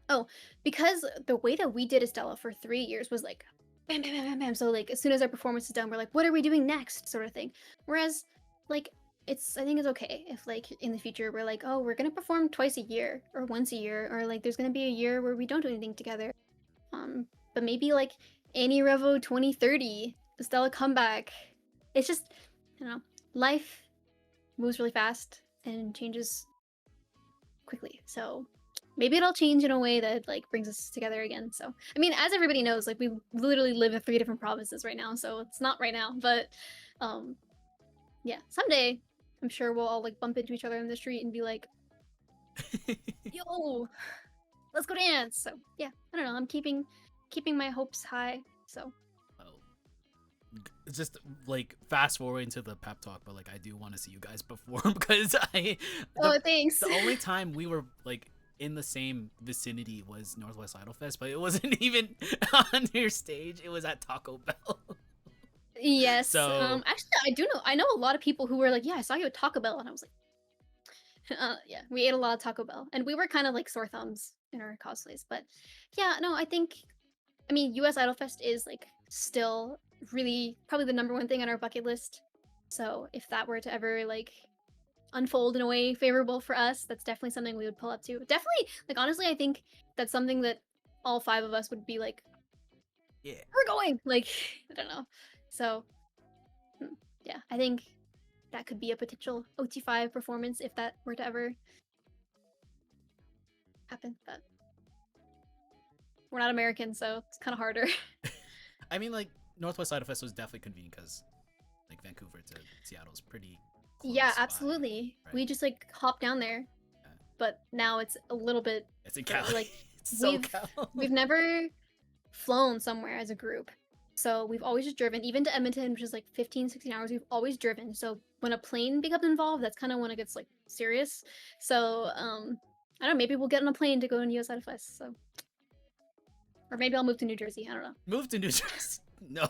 Oh, because the way that we did Estella for 3 years was like, bam, bam, bam, bam, bam. So like, as soon as our performance is done, we're like, what are we doing next, sort of thing. Whereas, like, I think it's okay if like in the future we're like, oh, we're gonna perform twice a year or once a year, or like there's gonna be a year where we don't do anything together. But maybe like Annie Revo 2030, Estella, come back. It's just, life moves really fast and changes quickly. So maybe it'll change in a way that like brings us together again. So I mean, as everybody knows, like we literally live in 3 different provinces right now, so it's not right now, but um yeah, someday I'm sure we'll all like bump into each other in the street and be like, "Yo, let's go dance." So yeah, I don't know. I'm keeping my hopes high. So Oh, it's just like fast forwarding to the pep talk, but like I do want to see you guys perform because oh, thanks. the only time we were like in the same vicinity was Northwest Idol Fest, but it wasn't even on your stage. It was at Taco Bell. Yes. So Actually, I know a lot of people who were like, "Yeah, I saw you at Taco Bell," and I was like, yeah, we ate a lot of Taco Bell, and we were kind of like sore thumbs in our cosplays. But yeah, no, I mean, U.S. Idol Fest is like still really probably the number one thing on our bucket list. So if that were to ever like unfold in a way favorable for us, that's definitely something we would pull up to. Definitely, like honestly, I think that's something that all 5 of us would be like, yeah, we're going. Like, I don't know. So yeah, I think that could be a potential OT5 performance if that were to ever happen. But we're not American, so it's kind of harder. I mean like Northwest Idol Fest was definitely convenient because like Vancouver to Seattle is pretty close Yeah, by, absolutely. right? We just like hop down there, Yeah. but now it's a little bit It's in Cali. like It's so we've Cal. we've never flown somewhere as a group. So we've always just driven, even to Edmonton, which is like 15, 16 hours, we've always driven. So when a plane becomes involved, that's kind of when it gets like serious. So I don't know, maybe we'll get on a plane to go in US Fest. So or maybe I'll move to New Jersey. I don't know. Move to New Jersey. No.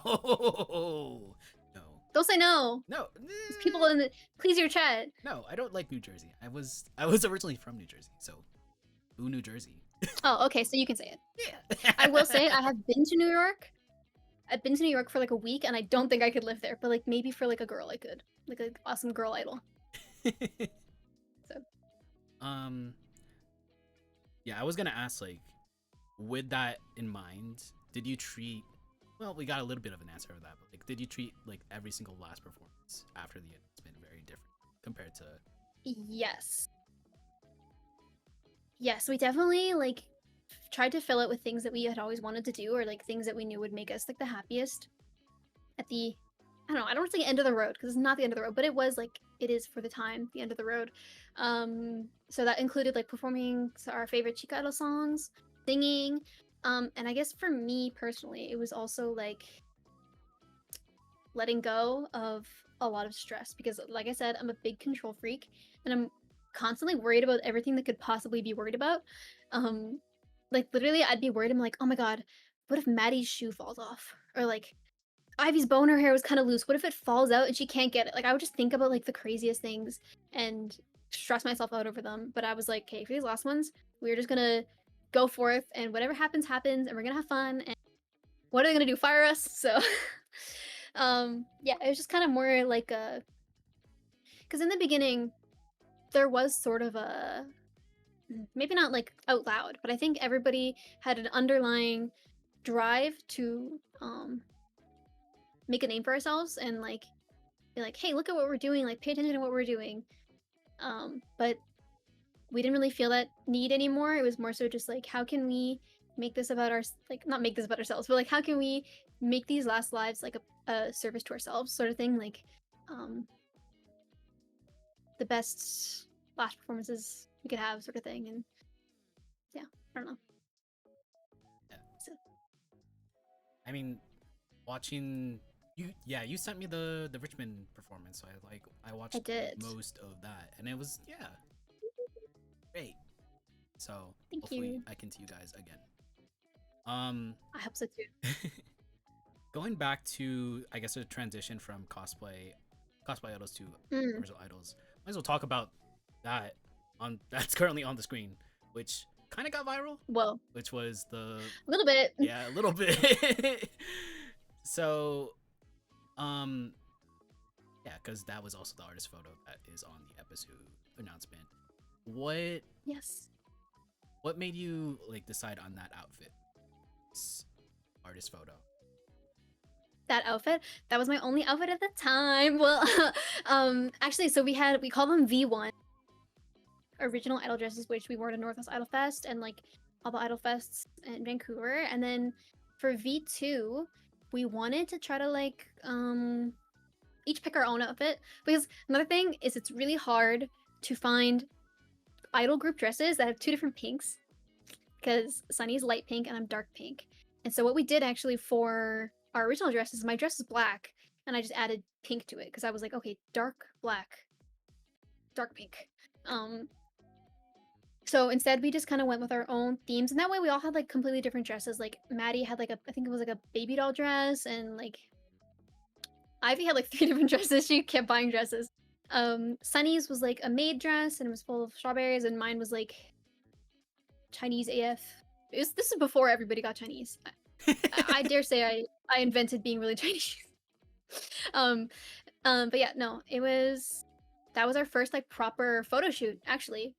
No. Don't say no. No. There's people in the please your chat. No, I don't like New Jersey. I was originally from New Jersey, so ooh, New Jersey. Oh, okay, so you can say it. Yeah. I will say I have been to New York. I've been to New York for like a week, and I don't think I could live there. But like maybe for like a girl, I could, like an awesome girl idol. So Yeah, I was gonna ask like, with that in mind, did you treat? Well, we got a little bit of an answer of that, but like, did you treat like every single last performance after the announcement very different compared to? yes, yes, we definitely like tried to fill it with things that we had always wanted to do, or like things that we knew would make us like the happiest. At the, I don't know, I don't want to say end of the road because it's not the end of the road, but it was like it is for the time the end of the road. So that included like performing our favorite Chica Idol songs, singing, and I guess for me personally, it was also like letting go of a lot of stress because, like I said, I'm a big control freak and I'm constantly worried about everything that could possibly be worried about. Like literally, I'd be worried. I'm like, oh my god, what if Maddie's shoe falls off? Or like Ivy's bow in her hair was kind of loose. What if it falls out and she can't get it? Like I would just think about like the craziest things and stress myself out over them. But I was like, okay, for these last ones, we're just gonna go forth and whatever happens, happens, and we're gonna have fun. And what are they gonna do? Fire us? So, yeah, it was just kind of more like a, because in the beginning, there was sort of a, maybe not like out loud, but I think everybody had an underlying drive to make a name for ourselves and like be like, hey, look at what we're doing, like pay attention to what we're doing. But we didn't really feel that need anymore. It was more so just like, how can we make this about our, like not make this about ourselves, but like how can we make these last lives like a service to ourselves, sort of thing. Like the best last performances we could have, sort of thing. And yeah, I don't know. Yeah. So, I mean, watching you, yeah, you sent me the Richmond performance, so I watched I did. most of that, and it was great. So Thank hopefully you. I can see you guys again. I hope so too. Going back to I guess a transition from cosplay idols to universal idols. Might as well talk about that that's currently on the screen, which kind of got viral. Well, Which was a little bit. yeah, a little bit. So, yeah, because that was also the artist photo that is on the episode announcement. Yes. What made you like decide on that outfit? Artist photo. that outfit. That was my only outfit at the time. Well, actually, so we call them V1 original idol dresses, which we wore to Northwest Idol Fest and like all the idol fests in Vancouver. And then for V2, we wanted to try to like each pick our own outfit, because another thing is it's really hard to find idol group dresses that have two different pinks, because Sunny's light pink and I'm dark pink. And so what we did actually for our original dresses, my dress is black and I just added pink to it because I was like, okay, dark black, dark pink. So instead we just kind of went with our own themes, and that way we all had like completely different dresses. Like Maddie had like I think it was like a baby doll dress, and like Ivy had like 3 different dresses. She kept buying dresses. Sunny's was like a maid dress and it was full of strawberries, and mine was like Chinese AF. This is before everybody got Chinese. I dare say I invented being really Chinese. But yeah, no, that was our first like proper photo shoot actually.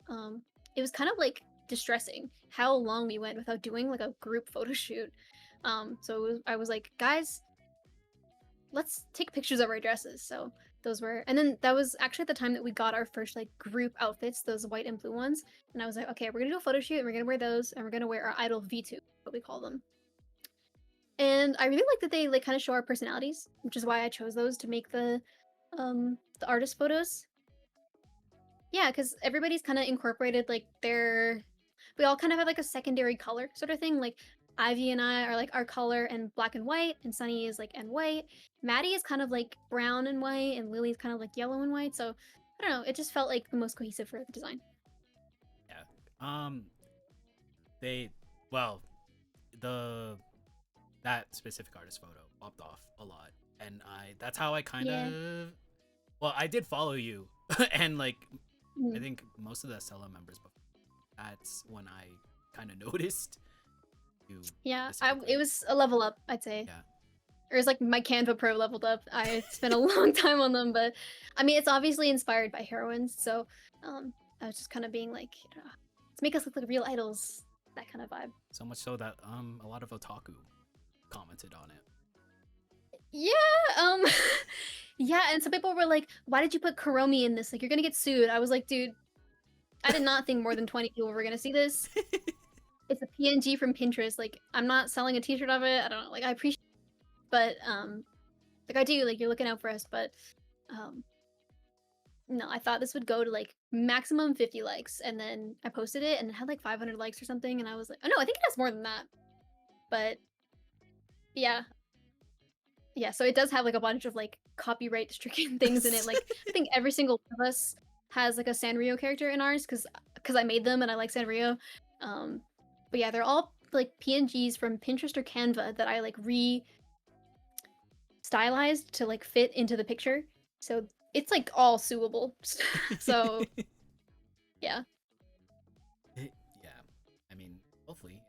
It was kind of like distressing how long we went without doing like a group photo shoot. I was like, guys, let's take pictures of our dresses. So those were, and then that was actually at the time that we got our first like group outfits, those white and blue ones. And I was like, okay, we're gonna do a photo shoot and we're gonna wear those, and we're gonna wear our idol V2, what we call them. And I really like that they like kind of show our personalities, which is why I chose those to make the artist photos. Yeah, because everybody's kind of incorporated like we all kind of have like a secondary color sort of thing. Like Ivy and I are like our color and black and white, and Sunny is like and white. Maddie is kind of like brown and white, and Lily's kind of like yellow and white. So I don't know, it just felt like the most cohesive for the design. Yeah. That specific artist photo popped off a lot, and that's how I kind of I did follow you and like I think most of the Estella members, but that's when I kind of noticed you. Yeah, it was a level up, I'd say. Yeah. Or it's like my Canva Pro leveled up. I spent a long time on them, but I mean, it's obviously inspired by heroines, so I was just kind of being like, let's make us look like real idols, that kind of vibe. So much so that a lot of otaku commented on it. Yeah, yeah, and some people were like, why did you put Kuromi in this? Like, you're gonna get sued. I was like, dude, I did not think more than 20 people were gonna see this. It's a PNG from Pinterest. Like, I'm not selling a t-shirt of it. I don't know, like, I appreciate it, but, like, I do, like, you're looking out for us, but, no, I thought this would go to, like, maximum 50 likes, and then I posted it, and it had, like, 500 likes or something, and I was like, oh, no, I think it has more than that, but, yeah. Yeah, so it does have like a bunch of like copyright stricken things in it. Like I think every single one of us has like a Sanrio character in ours because I made them and I like Sanrio. But yeah, they're all like PNGs from Pinterest or Canva that I like stylized to like fit into the picture. So it's like all suable. So yeah. Yeah, I mean, hopefully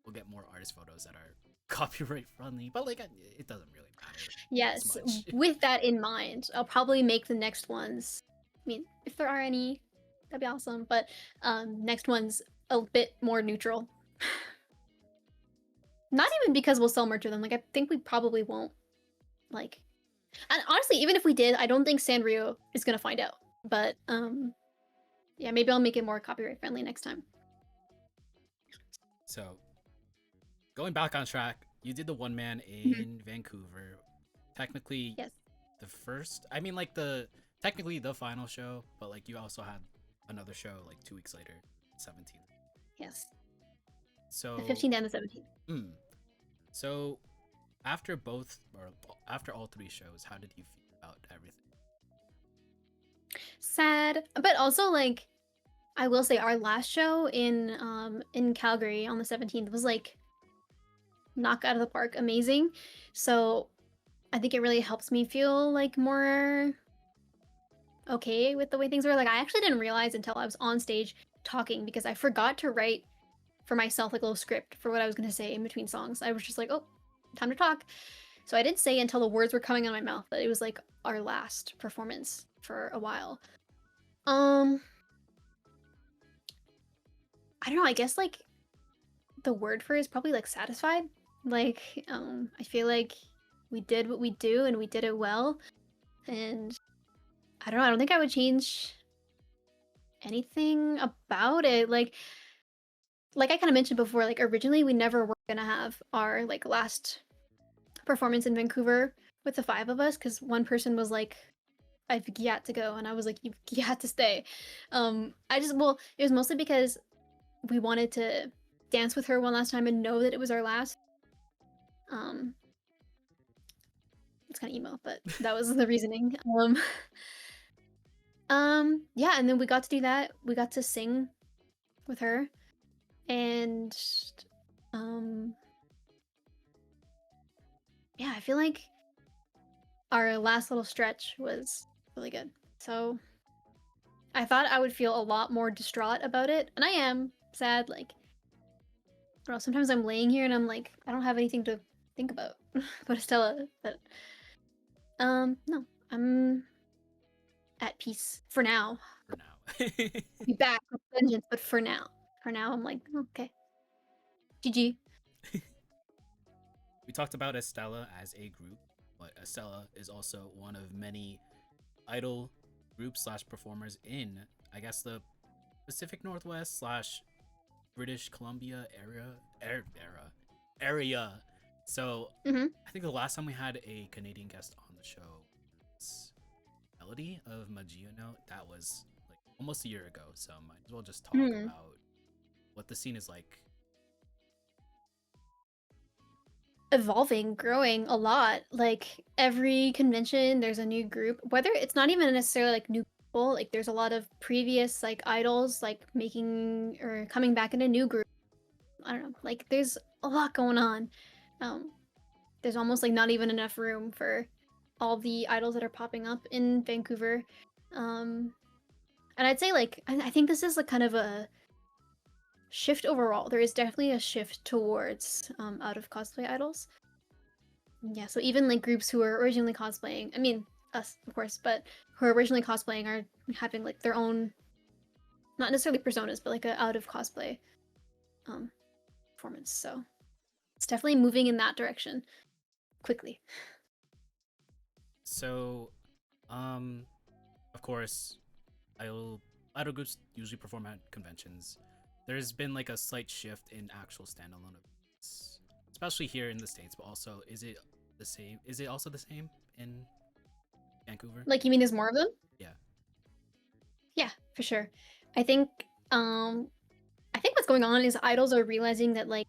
we'll get more artist photos that are copyright friendly, but like it doesn't really matter. Yes, with that in mind, I'll probably make the next ones. I mean, if there are any, that'd be awesome. But next one's a bit more neutral. Not even because we'll sell merch of them. Like I think we probably won't. Like, and honestly, even if we did, I don't think Sanrio is gonna find out. But yeah, maybe I'll make it more copyright friendly next time. So, going back on track, you did the one man in Vancouver. Technically, yes. The first, I mean, like technically the final show, but like you also had another show like 2 weeks later, 17th. Yes. So the 15th and the 17th. So after all 3 shows, how did you feel about everything? Sad, but also like I will say our last show in Calgary on the 17th was like knock out of the park, amazing. So I think it really helps me feel like more okay with the way things were. Like I actually didn't realize until I was on stage talking, because I forgot to write for myself like a little script for what I was going to say in between songs. I was just like, oh, time to talk. So I didn't say until the words were coming out of my mouth that it was like our last performance for a while. I don't know, I guess like the word for it is probably like satisfied. Like, I feel like we did what we do and we did it well. And I don't know, I don't think I would change anything about it. Like I kind of mentioned before, like originally we never were gonna have our like last performance in Vancouver with the five of us because one person was like, I've got to go, and I was like, you got to stay. Well, it was mostly because we wanted to dance with her one last time and know that it was our last. Um, it's kind of emo, but that was the reasoning. Yeah, and then we got to do that. We got to sing with her, and um, yeah, I feel like our last little stretch was really good. So I thought I would feel a lot more distraught about it, and I am sad. Like, I don't know, sometimes I'm laying here and I'm like, I don't have anything to think about about Estella. But no, I'm at peace for now. For now. Be back with vengeance, but for now, I'm like, okay, GG. We talked about Estella as a group, but Estella is also one of many idol groups slash performers in, I guess, the Pacific Northwest slash British Columbia area. So Mm-hmm. I think the last time we had a Canadian guest on the show was Melody of Magia Note. That was like almost a year ago. So might as well just talk about what the scene is like. Evolving, growing a lot. Like every convention, there's a new group. Whether it's not even necessarily like new people, like there's a lot of previous like idols like making or coming back in a new group. I don't know. Like there's a lot going on. There's almost like not even enough room for all the idols that are popping up in Vancouver. And I'd say like I think this is like kind of a shift overall. There is definitely a shift towards out of cosplay idols. Yeah, so even like groups who were originally cosplaying, I mean us of course, but who are originally cosplaying are having like their own, not necessarily personas, but like a out of cosplay performance. So it's definitely moving in that direction quickly. So, of course, idol groups usually perform at conventions. There's been like a slight shift in actual standalone events, especially here in the States, but also is it the same? Is it also the same in Vancouver? Like you mean there's more of them? Yeah. Yeah, for sure. I think I think what's going on is idols are realizing that like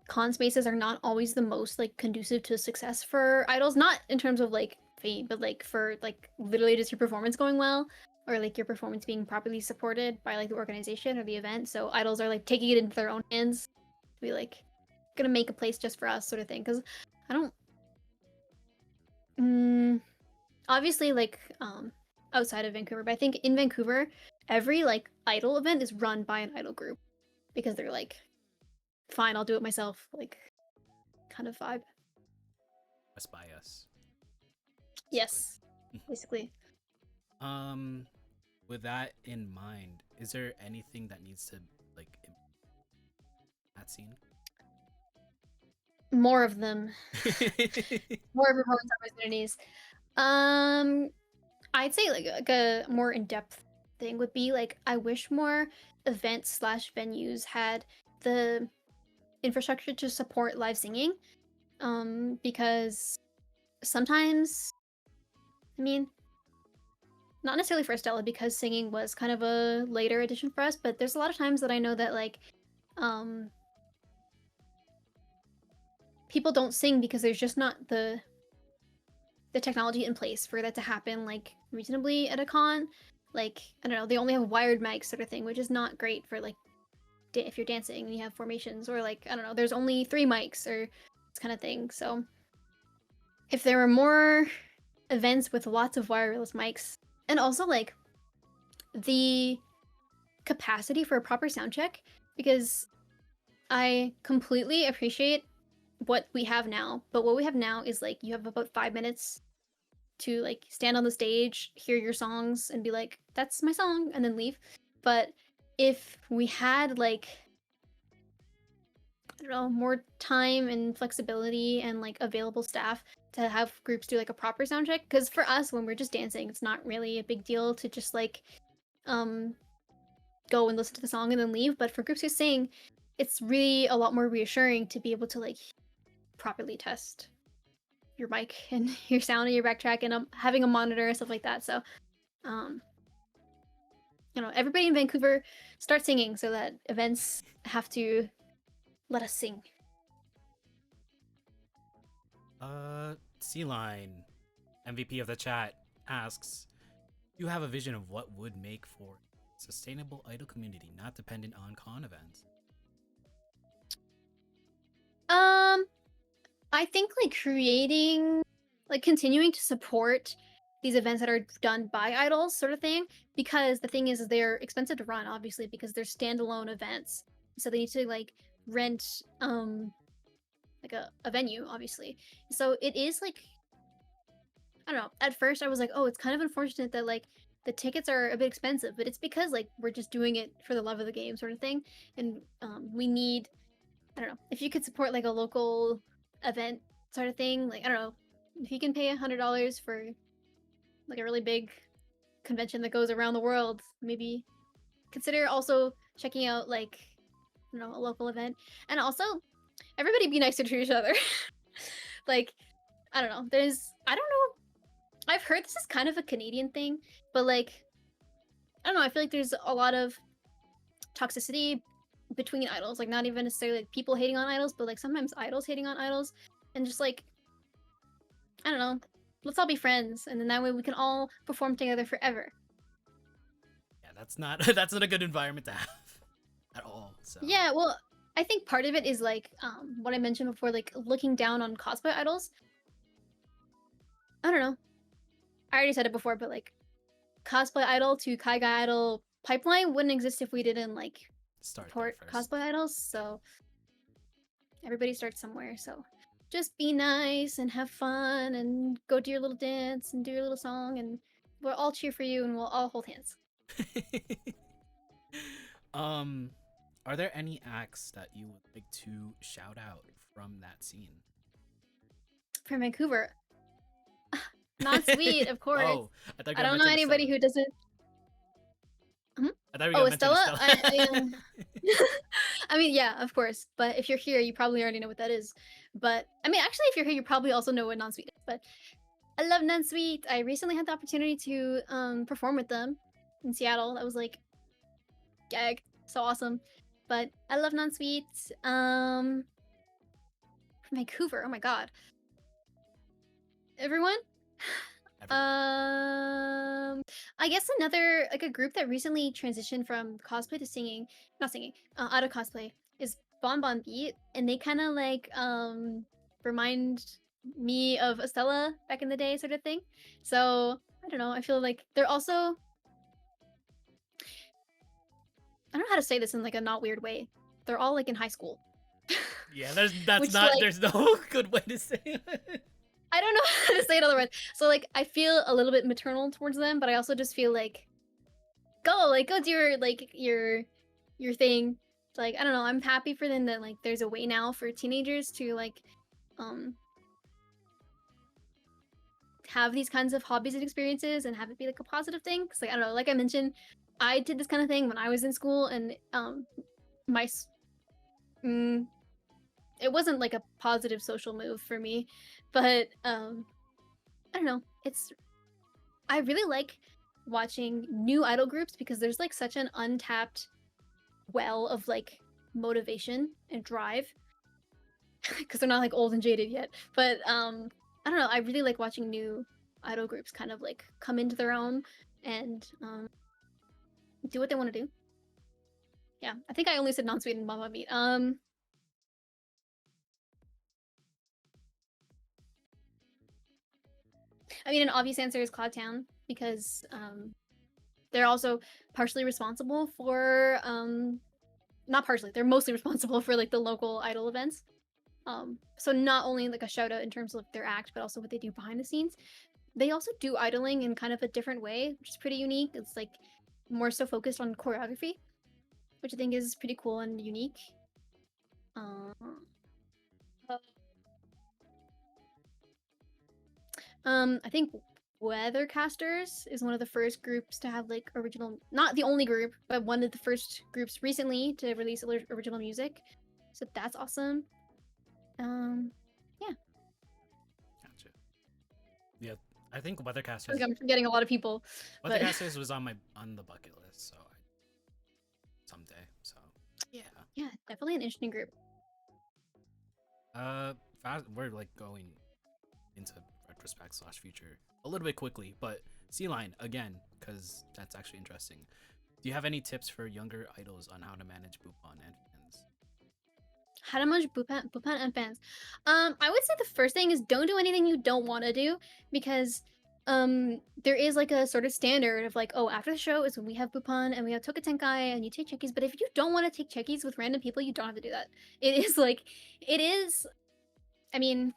con spaces are not always the most like conducive to success for idols, not in terms of like fame, but like for like literally just your performance going well or like your performance being properly supported by like the organization or the event. So idols are like taking it into their own hands to be like gonna make a place just for us sort of thing. Because I don't obviously like outside of Vancouver, but I think in Vancouver every like idol event is run by an idol group because they're like, fine, I'll do it myself, like kind of vibe. Best by us. Yes, basically. With that in mind, is there anything that needs to like that scene? More of them. More performance opportunities. I'd say like a more in-depth thing would be like I wish more events slash venues had the infrastructure to support live singing. Because sometimes, I mean, not necessarily for Estella because singing was kind of a later addition for us, but there's a lot of times that I know that like people don't sing because there's just not the technology in place for that to happen like reasonably at a con. Like I don't know, they only have wired mics sort of thing, which is not great for like if you're dancing and you have formations, or like I don't know, there's only 3 mics or this kind of thing. So if there were more events with lots of wireless mics and also like the capacity for a proper sound check, because I completely appreciate what we have now, but what we have now is like you have about 5 minutes to like stand on the stage, hear your songs and be like, that's my song, and then leave. But if we had like I don't know, more time and flexibility and like available staff to have groups do like a proper sound check. Because for us, when we're just dancing, it's not really a big deal to just like um go and listen to the song and then leave. But for groups who sing, it's really a lot more reassuring to be able to like properly test your mic and your sound and your backtrack and having a monitor and stuff like that. So um everybody in Vancouver start singing so that events have to let us sing. Sea Line, MVP of the chat, asks, "You have a vision of what would make for a sustainable idol community, not dependent on con events?" I think like continuing to support these events that are done by idols, sort of thing. Because the thing is they're expensive to run, obviously, because they're standalone events. So they need to like rent like a venue, obviously. So it is like, I don't know. At first I was like, oh, it's kind of unfortunate that like the tickets are a bit expensive, but it's because like we're just doing it for the love of the game, sort of thing. And we need, I don't know, if you could support like a local event sort of thing, like I don't know, if you can pay $100 for like a really big convention that goes around the world, maybe consider also checking out like, I don't know, a local event. And also everybody be nicer to each other. Like, I don't know, I don't know, I've heard this is kind of a Canadian thing, but like, I don't know, I feel like there's a lot of toxicity between idols, like not even necessarily like people hating on idols, but like sometimes idols hating on idols, and just like, I don't know, let's all be friends, and then that way we can all perform together forever. Yeah, that's not that's not a good environment to have at all. So Yeah, well, I think part of it is like what I mentioned before, like looking down on cosplay idols. I don't know, I already said it before, but like cosplay idol to kai guy idol pipeline wouldn't exist if we didn't like support cosplay idols. So everybody starts somewhere, so just be nice and have fun and go do your little dance and do your little song, and we'll all cheer for you and we'll all hold hands. Are there any acts that you would like to shout out from that scene? From Vancouver? Not Sweet, of course. Oh, I don't know anybody who doesn't. Oh, Estella? I mean, yeah, of course. But if you're here, you probably already know what that is. But I mean, actually, if you're here, you probably also know what Non-Sweet is. But I love Non-Sweet. I recently had the opportunity to perform with them in Seattle. That was like gag, so awesome. But I love Non-Sweet. From Vancouver. Oh my god. Everyone? I guess another like a group that recently transitioned from cosplay to singing, not singing, out of cosplay is Bon Bon Beat, and they kind of like remind me of Estella back in the day, sort of thing. So I don't know. I feel like they're also, I don't know how to say this in like a not weird way. They're all like in high school. Yeah, there's no good way to say it. I don't know how to say it otherwise. So like I feel a little bit maternal towards them, but I also just feel like go do your thing. Like I don't know, I'm happy for them that like there's a way now for teenagers to like have these kinds of hobbies and experiences and have it be like a positive thing. Cause like I don't know, like I mentioned, I did this kind of thing when I was in school, and it wasn't like a positive social move for me, but I don't know, I really like watching new idol groups because there's like such an untapped well of like motivation and drive because they're not like old and jaded yet, but I don't know, I really like watching new idol groups kind of like come into their own and do what they want to do. Yeah, I think I only said Non-Sweet and Mama Meat. I mean, an obvious answer is Cloudtown because they're also partially responsible for not partially, they're mostly responsible for like the local idol events. So not only like a shout out in terms of their act, but also what they do behind the scenes. They also do idling in kind of a different way, which is pretty unique. It's like more so focused on choreography, which I think is pretty cool and unique. Uh, I think Weathercasters is one of the first groups to have like original, not the only group, but one of the first groups recently to release original music. So that's awesome. Yeah, Gotcha. Yeah, I think I think Weathercasters I'm forgetting a lot of people, but Weathercasters was on the bucket list, so someday. So yeah. yeah, definitely an interesting group. We're like going into retrospect slash future a little bit quickly, but Sea Line again, because that's actually interesting. Do you have any tips for younger idols on how to manage Bupon and fans? How to manage Bupan and fans. I would say the first thing is don't do anything you don't want to do, because there is like a sort of standard of like, oh, after the show is when we have Bupan and we have Toka Tenkai and you take checkies. But if you don't want to take checkies with random people, you don't have to do that. It is like, it is. I mean,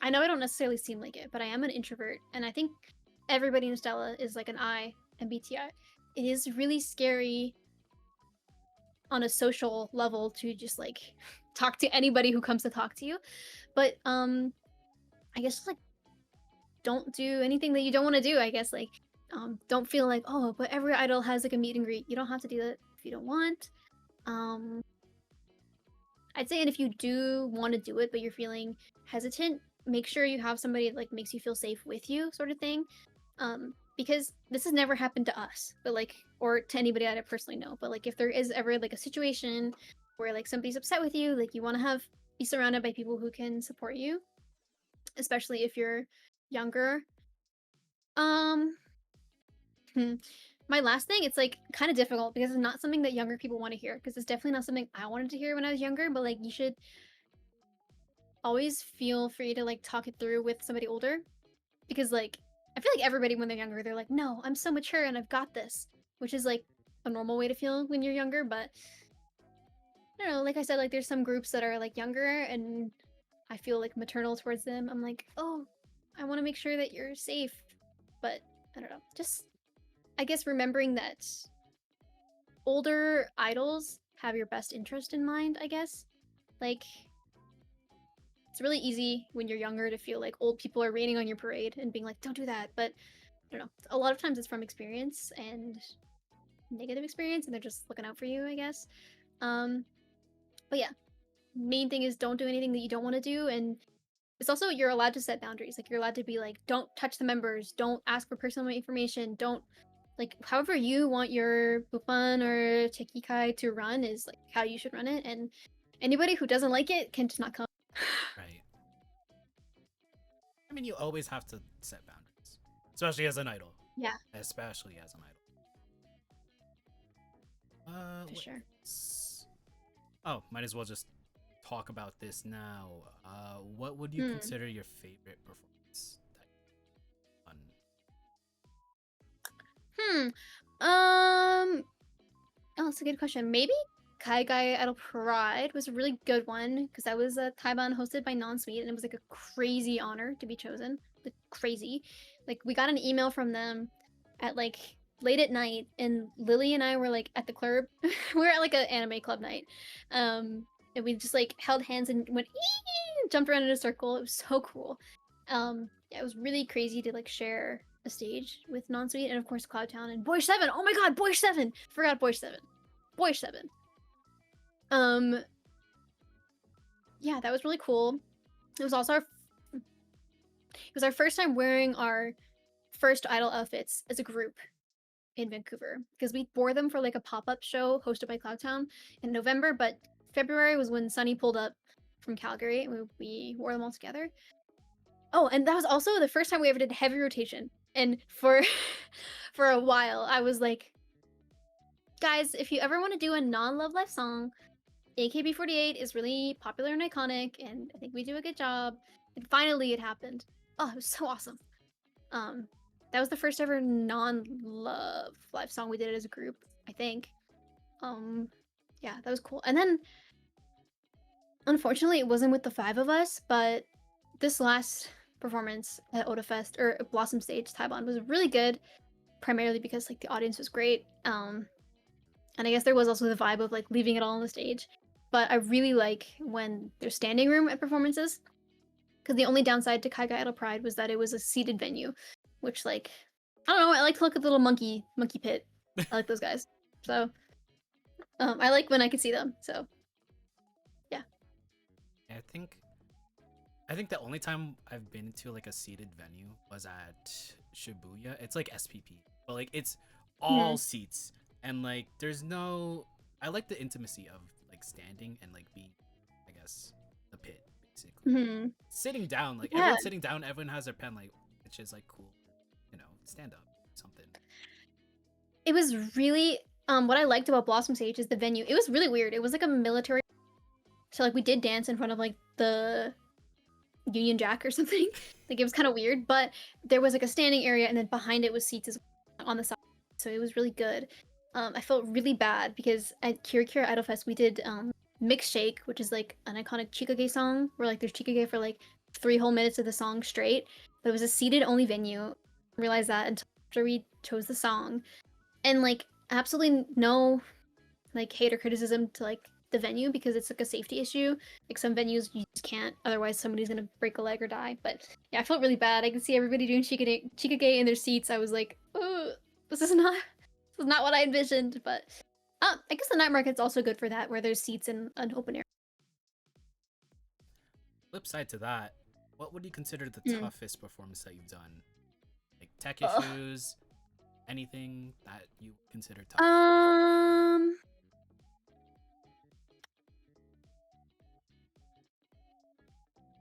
I know I don't necessarily seem like it, but I am an introvert, and I think everybody in Estella is like an I MBTI. It is really scary on a social level to just like talk to anybody who comes to talk to you. But I guess like don't do anything that you don't want to do. I guess like don't feel like, oh, but every idol has like a meet and greet. You don't have to do that if you don't want. I'd say, and if you do want to do it but you're feeling hesitant, make sure you have somebody that like makes you feel safe with you, sort of thing. Because this has never happened to us, but like, or to anybody I personally know. But like, if there is ever like a situation where like somebody's upset with you, like you want to be surrounded by people who can support you, especially if you're younger. My last thing, it's like kind of difficult because it's not something that younger people want to hear, because it's definitely not something I wanted to hear when I was younger. But like, you should always feel free to like talk it through with somebody older, because like I feel like everybody when they're younger, they're like, no, I'm so mature and I've got this, which is like a normal way to feel when you're younger. But I don't know, like I said, like there's some groups that are like younger and I feel like maternal towards them. I'm like, oh, I want to make sure that you're safe. But I don't know, just I guess remembering that older idols have your best interest in mind, I guess. Like, it's really easy when you're younger to feel like old people are raining on your parade and being like, don't do that. But I don't know, a lot of times it's from experience and negative experience, and they're just looking out for you, I guess. But yeah, main thing is don't do anything that you don't want to do. And it's also, you're allowed to set boundaries. Like, you're allowed to be like, don't touch the members, don't ask for personal information, don't like, however you want your Bupan or Tekikai to run is like how you should run it. And anybody who doesn't like it can just not come. Right. I mean, you always have to set boundaries, especially as an idol. Yeah, Especially as an idol. for sure. Oh, might as well just talk about this now. What would you consider your favorite performance type on? Oh, that's a good question. Maybe Kaigai Idol Pride was a really good one, because that was a Taiban hosted by Non-Sweet, and it was like a crazy honor to be chosen. Like crazy. Like, we got an email from them at like late at night, and Lily and I were like at the club. We were at like an anime club night. And we just like held hands and went jumped around in a circle. It was so cool. Yeah, it was really crazy to like share a stage with Non-Sweet, and of course Cloudtown and Boy 7. Oh my god, Boy 7! Forgot Boy 7. Boy 7. Yeah, that was really cool. It was also our first time wearing our first idol outfits as a group in Vancouver, because we wore them for like a pop-up show hosted by Cloudtown in November, but February was when Sunny pulled up from Calgary and we wore them all together. Oh, and that was also the first time we ever did heavy rotation. And for for a while, I was like, guys, if you ever want to do a non-Love Life song, AKB48 is really popular and iconic, and I think we do a good job. And finally, it happened. Oh, it was so awesome. That was the first ever non-Love Life song we did as a group, I think. Yeah, that was cool. And then, unfortunately, it wasn't with the 5 of us, but this last performance at Oda Fest, or Blossom Stage Taiwan, was really good, primarily because like the audience was great. And I guess there was also the vibe of like leaving it all on the stage. but I really like when there's standing room at performances. Because the only downside to Kaiga Idol Pride was that it was a seated venue, which like I don't know. I like to look at the little monkey pit. I like those guys. So I like when I can see them. So yeah. I think the only time I've been to like a seated venue was at Shibuya. It's like SPP, but like it's all seats, and like there's no. I like the intimacy of like standing and like being, I guess, the pit basically. Mm-hmm. Sitting down, like Yeah. everyone's sitting down, everyone has their pen, like which is like cool, you know, stand up something. It was really what I liked about Blossom Stage is the venue. It was really weird. It was like a military. So like we did dance in front of like the Union Jack or something. Like it was kind of weird, but there was like a standing area, and then behind it was seats as well on the side. So it was really good. I felt really bad because at Kira Kira Idol Fest we did Mix Shake, which is like an iconic Chikage song where like there's Chikage for like 3 whole minutes of the song straight. But it was a seated only venue. I realized that until after we chose the song, and like absolutely no like hate or criticism to like the venue because it's like a safety issue. Like some venues you just can't, otherwise somebody's gonna break a leg or die. But yeah, I felt really bad. I could see everybody doing Chikage in their seats. I was like, oh, this is not what I envisioned. But I guess the night market's also good for that, where there's seats in an open area. Flip side to that, what would you consider the Mm. toughest performance that you've done? Like tech Ugh. issues, anything that you consider tough?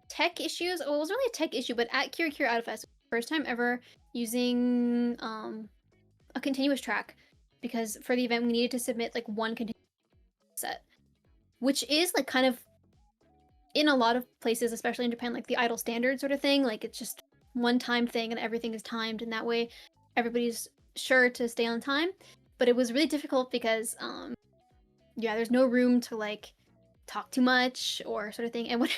Tech issues. Well, it wasn't really a tech issue, but at Kira Kira Idol Fest, first time ever using a continuous track, because for the event we needed to submit like one continuous set, which is like kind of in a lot of places, especially in Japan, like the idol standard sort of thing. Like it's just one time thing and everything is timed, and that way everybody's sure to stay on time. But it was really difficult because yeah, there's no room to like talk too much or sort of thing. And when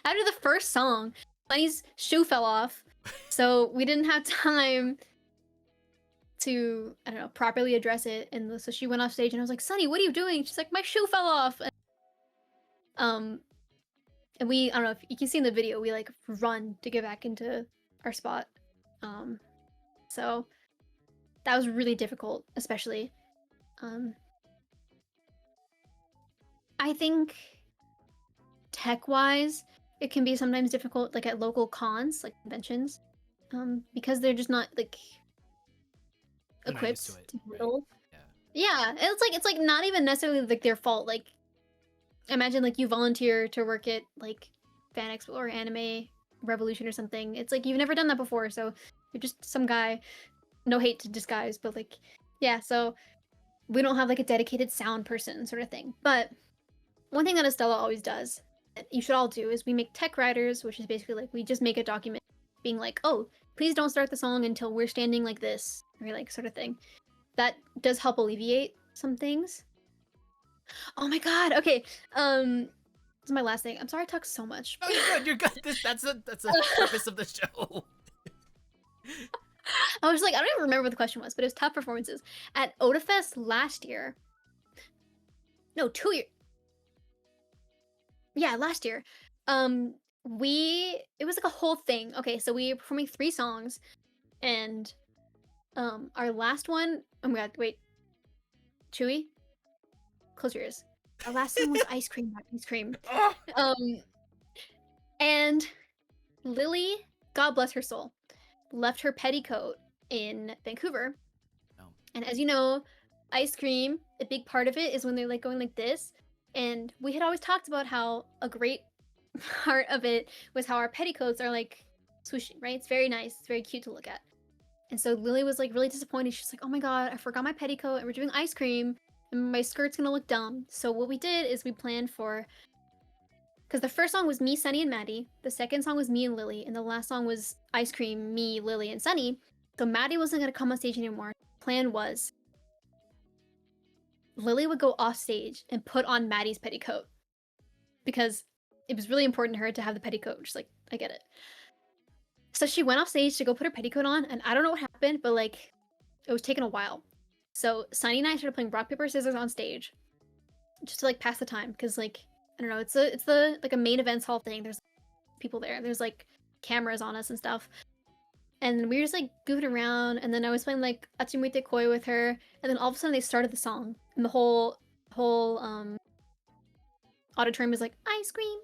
after the first song, Bunny's shoe fell off, so we didn't have time to, I don't know, properly address it. And so she went off stage, and I was like, Sunny, what are you doing? She's like, my shoe fell off. And we, I don't know if you can see in the video, we like run to get back into our spot. So that was really difficult, especially. I think tech-wise, it can be sometimes difficult, like at local cons, like conventions, because they're just not like They're not used equipped to to it, right? handle. Yeah. Yeah, it's like not even necessarily like their fault. Like imagine like you volunteer to work at like Fan Expo or Anime Revolution or something. It's like you've never done that before, so you're just some guy. No hate to disguise, but like yeah, so we don't have like a dedicated sound person sort of thing. But one thing that Estella always does, that you should all do, is we make tech riders, which is basically like we just make a document being like, oh, please don't start the song until we're standing like this, or like sort of thing. That does help alleviate some things. Oh my god, okay. This is my last thing. I'm sorry I talk so much. Oh, you're good. You're good. That's the purpose of the show. I was like, I don't even remember what the question was, but it was tough performances. At OdaFest last year. No, 2 years. Yeah, last year. It was like a whole thing. Okay, so we were performing 3 songs, and our last one, oh my god, wait. Chewy? Close your ears. Our last song was Ice Cream, not Ice Cream. And Lily, God bless her soul, left her petticoat in Vancouver. Oh. And as you know, ice cream, a big part of it is when they're like going like this. And we had always talked about how a great part of it was how our petticoats are like swooshing, right? It's very nice. It's very cute to look at. And so Lily was like really disappointed. She's like, oh my god, I forgot my petticoat and we're doing ice cream and my skirt's gonna look dumb. So what we did is we planned for, because the first song was me, Sunny, and Maddie. The second song was me and Lily. And the last song was Ice Cream, me, Lily, and Sunny. So Maddie wasn't gonna come on stage anymore. Plan was Lily would go off stage and put on Maddie's petticoat because it was really important to her to have the petticoat. She's like, I get it. So she went off stage to go put her petticoat on, and I don't know what happened, but like, it was taking a while. So Sunny and I started playing rock, paper, scissors on stage. just to like pass the time, because like I don't know, it's the like a main events hall thing. There's people there. There's like cameras on us and stuff. And we were just like goofing around, and then I was playing like Atsumite Koi with her, and then all of a sudden they started the song, and the whole auditorium was like ice cream,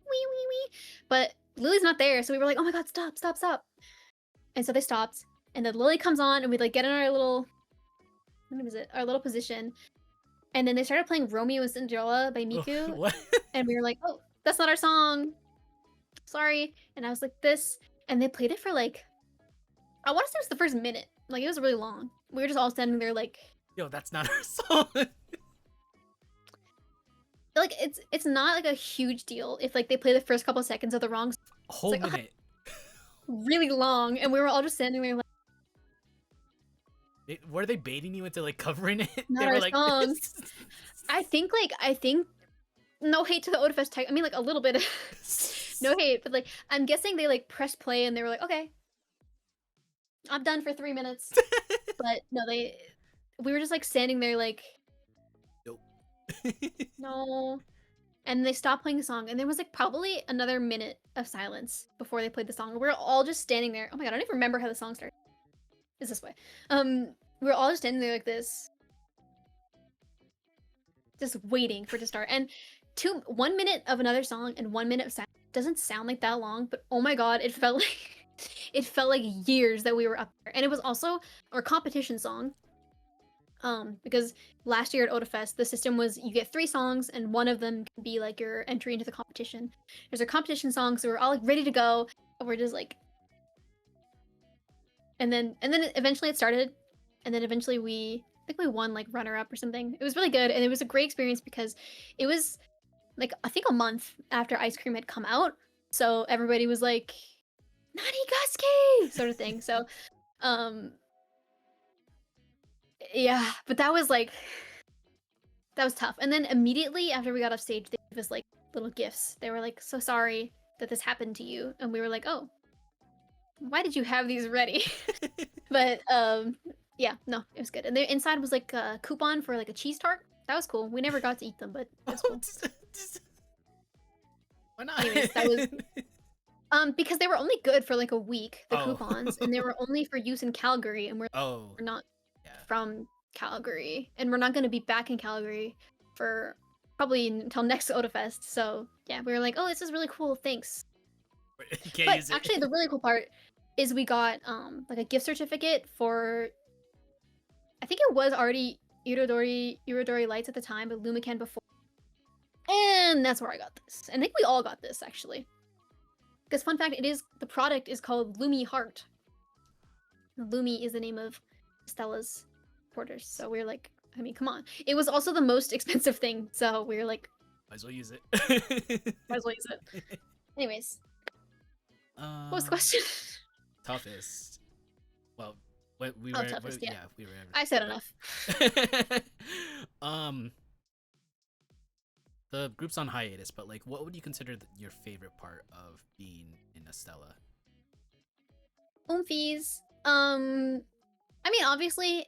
wee wee wee. But Lily's not there, so we were like, oh my god, stop, stop, stop. And so they stopped, and then Lily comes on, and we like get in our little, what was it, our little position, and then they started playing Romeo and Cinderella by Miku, What? and we were like, oh, that's not our song, sorry. And I was like this, and they played it for like, I want to say it was the first minute, like it was really long. We were just all standing there like, Yo, that's not our song. like it's not like a huge deal if like they play the first couple seconds of the wrong song. A whole like, minute. Really long, and we were all just standing there like, Were they baiting you into like covering it? not They were our like, song. I think no hate to the Odafest tech. I mean, like a little bit. No hate, but like I'm guessing they like pressed play and they were like, okay, I'm done for 3 minutes. But no, we were just like standing there like, Nope. no. And they stopped playing the song, and there was like probably another minute of silence before they played the song. We were all just standing there. Oh my god, I don't even remember how the song started. It's this way. We were all just standing there like this, just waiting for it to start. And 1 minute of another song and 1 minute of silence doesn't sound like that long, but oh my god, it felt like it felt like years that we were up there. And it was also our competition song. Because last year at Odafest, the system was you get 3 songs and one of them can be like your entry into the competition. There's a competition song, so we're all like ready to go, and we're just like, and then eventually it started, and then eventually I think we won like runner up or something. It was really good, and it was a great experience because it was like I think a month after Ice Cream had come out, so everybody was like, Nani sort of thing. So, yeah, but that was tough. And then immediately after we got off stage, they gave us like little gifts. They were like, so sorry that this happened to you. And we were like, oh, why did you have these ready? But yeah, no, it was good. And the inside was like a coupon for like a cheese tart. That was cool. We never got to eat them, but it was cool. Why not? Anyways, that was because they were only good for like a week, the coupons, and they were only for use in Calgary, and we're not from Calgary, and we're not going to be back in Calgary for probably until next Odafest. So yeah, we were like, oh, this is really cool, thanks. But actually, the really cool part is we got like a gift certificate for, I think it was already Irodori Lights at the time, but Lumican before, and that's where I got this. And I think we all got this actually. Because fun fact, the product is called Lumi Heart. Lumi is the name of Estella's porters. So we were like, I mean, come on. It was also the most expensive thing, so we were like, might as well use it. Might as well use it. Anyways. What was the question? Toughest. Well, we were. were. Toughest, yeah. We were. I said enough. The group's on hiatus, but like, what would you consider your favorite part of being in Estella? Oomfies. I mean, obviously,